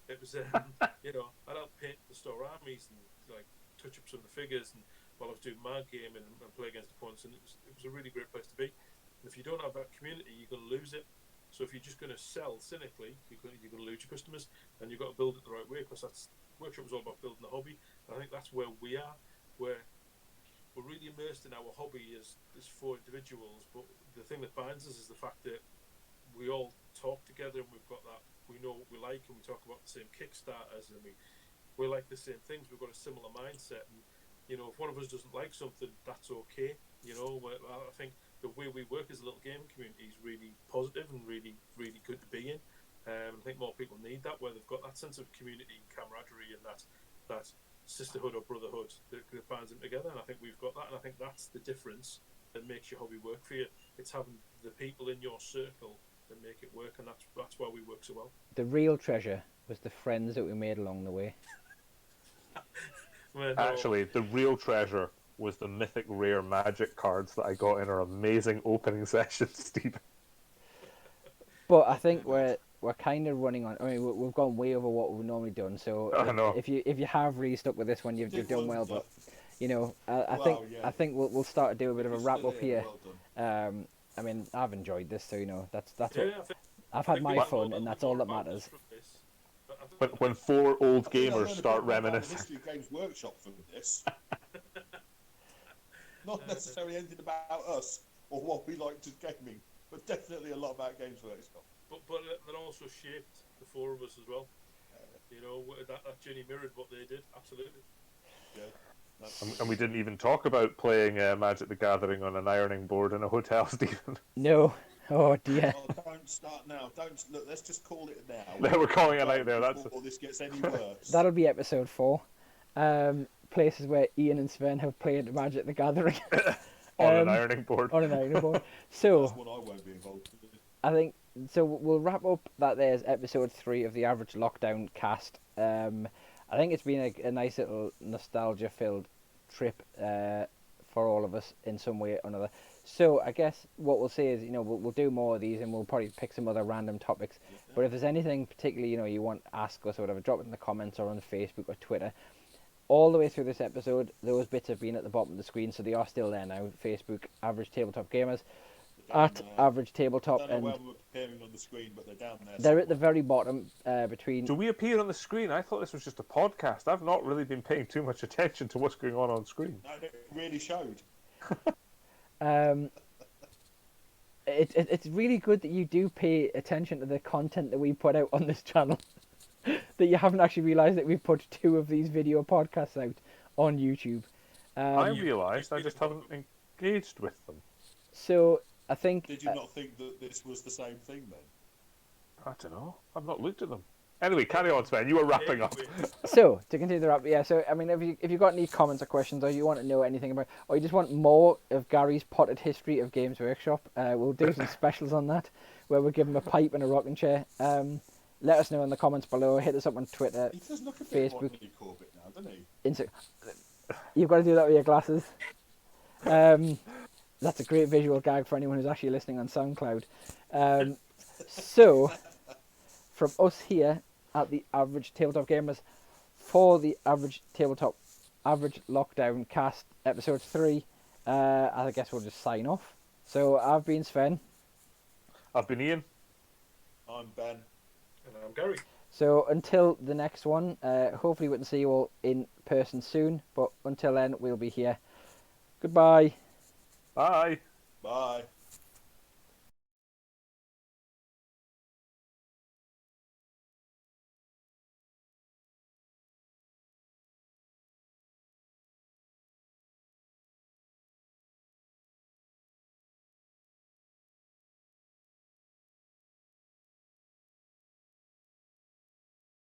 It was, you know, I'd help paint the store armies and, like, touch up some of the figures and while I was doing my game and play against opponents, and it was a really great place to be. And if you don't have that community, you're going to lose it. So if you're just going to sell cynically, you're going to lose your customers, and you've got to build it the right way, because that's Workshop was all about building the hobby. And I think that's where we are, where we're really immersed in our hobby as four individuals, but the thing that binds us is the fact that we all talk together and we've got that, we know what we like, and we talk about the same Kickstarters, and we like the same things. We've got a similar mindset, and you know, if one of us doesn't like something, that's okay. You know, I think the way we work as a little gaming community is really positive and really, really good to be in. I think more people need that, where they've got that sense of community and camaraderie and that sisterhood or brotherhood that binds them together. And I think we've got that, and I think that's the difference that makes your hobby work for you. It's having the people in your circle that make it work, and that's why we work so well. The real treasure was the friends that we made along the way. Actually, the real treasure was the mythic rare magic cards that I got in our amazing opening session, Stephen. But I think we're kind of running on. I mean, we've gone way over what we've normally done. So if you have really stuck with this one, you've done well. But you know, I think we'll start to do a bit of a wrap up here. I mean, I've enjoyed this, so you know that's what I've had my fun, and that's all that matters. When four old gamers start reminiscing. History of Games Workshop from this. Not necessarily anything about us or what we liked as gaming, but definitely a lot about Games Workshop. But that also shaped the four of us as well. You know, that journey mirrored what they did, absolutely. Yeah. And we didn't even talk about playing Magic the Gathering on an ironing board in a hotel, Stephen. No. Oh dear. Oh, don't start now. Don't look. Let's just call it now. We're calling it out there. Before this gets any worse. That'll be episode 4. Places where Ian and Sven have played Magic the Gathering on an ironing board. On an ironing board. So that's one I won't be involved in. I think so. We'll wrap up that. There's episode 3 of the Average Lockdown Cast. I think it's been a nice little nostalgia-filled trip for all of us in some way or another. So I guess what we'll say is, you know, we'll do more of these, and we'll probably pick some other random topics. But if there's anything particularly, you know, you want to ask us or whatever, drop it in the comments or on Facebook or Twitter. All the way through this episode, those bits have been at the bottom of the screen, so they are still there now. Facebook, Average Tabletop Gamers, at Average Tabletop, I don't know where we're appearing on the screen, but they're down there. They're at the very bottom between. Do we appear on the screen? I thought this was just a podcast. I've not really been paying too much attention to what's going on screen. No, it really showed. It's really good that you do pay attention to the content that we put out on this channel. That you haven't actually realised that we put 2 of these video podcasts out on YouTube. I realised, I just haven't engaged with them. So I think. Did you not think that this was the same thing then? I don't know. I've not looked at them. Anyway, carry on, Sven. You were wrapping up. So, to continue the wrap, yeah, so, I mean, if you've got any comments or questions, or you want to know anything about, or you just want more of Gary's potted history of Games Workshop, we'll do some specials on that, where we'll give him a pipe and a rocking chair. Let us know in the comments below. Hit us up on Twitter, he does look a bit Facebook. Rodney Corbett now, doesn't he? You've got to do that with your glasses. That's a great visual gag for anyone who's actually listening on SoundCloud. So, from us here at the Average Tabletop Gamers, for the Average Lockdown Cast, episode 3, I guess we'll just sign off. So, I've been Sven. I've been Ian. I'm Ben. And I'm Gary. So until the next one, hopefully we can see you all in person soon. But until then, we'll be here. Goodbye. Bye. Bye.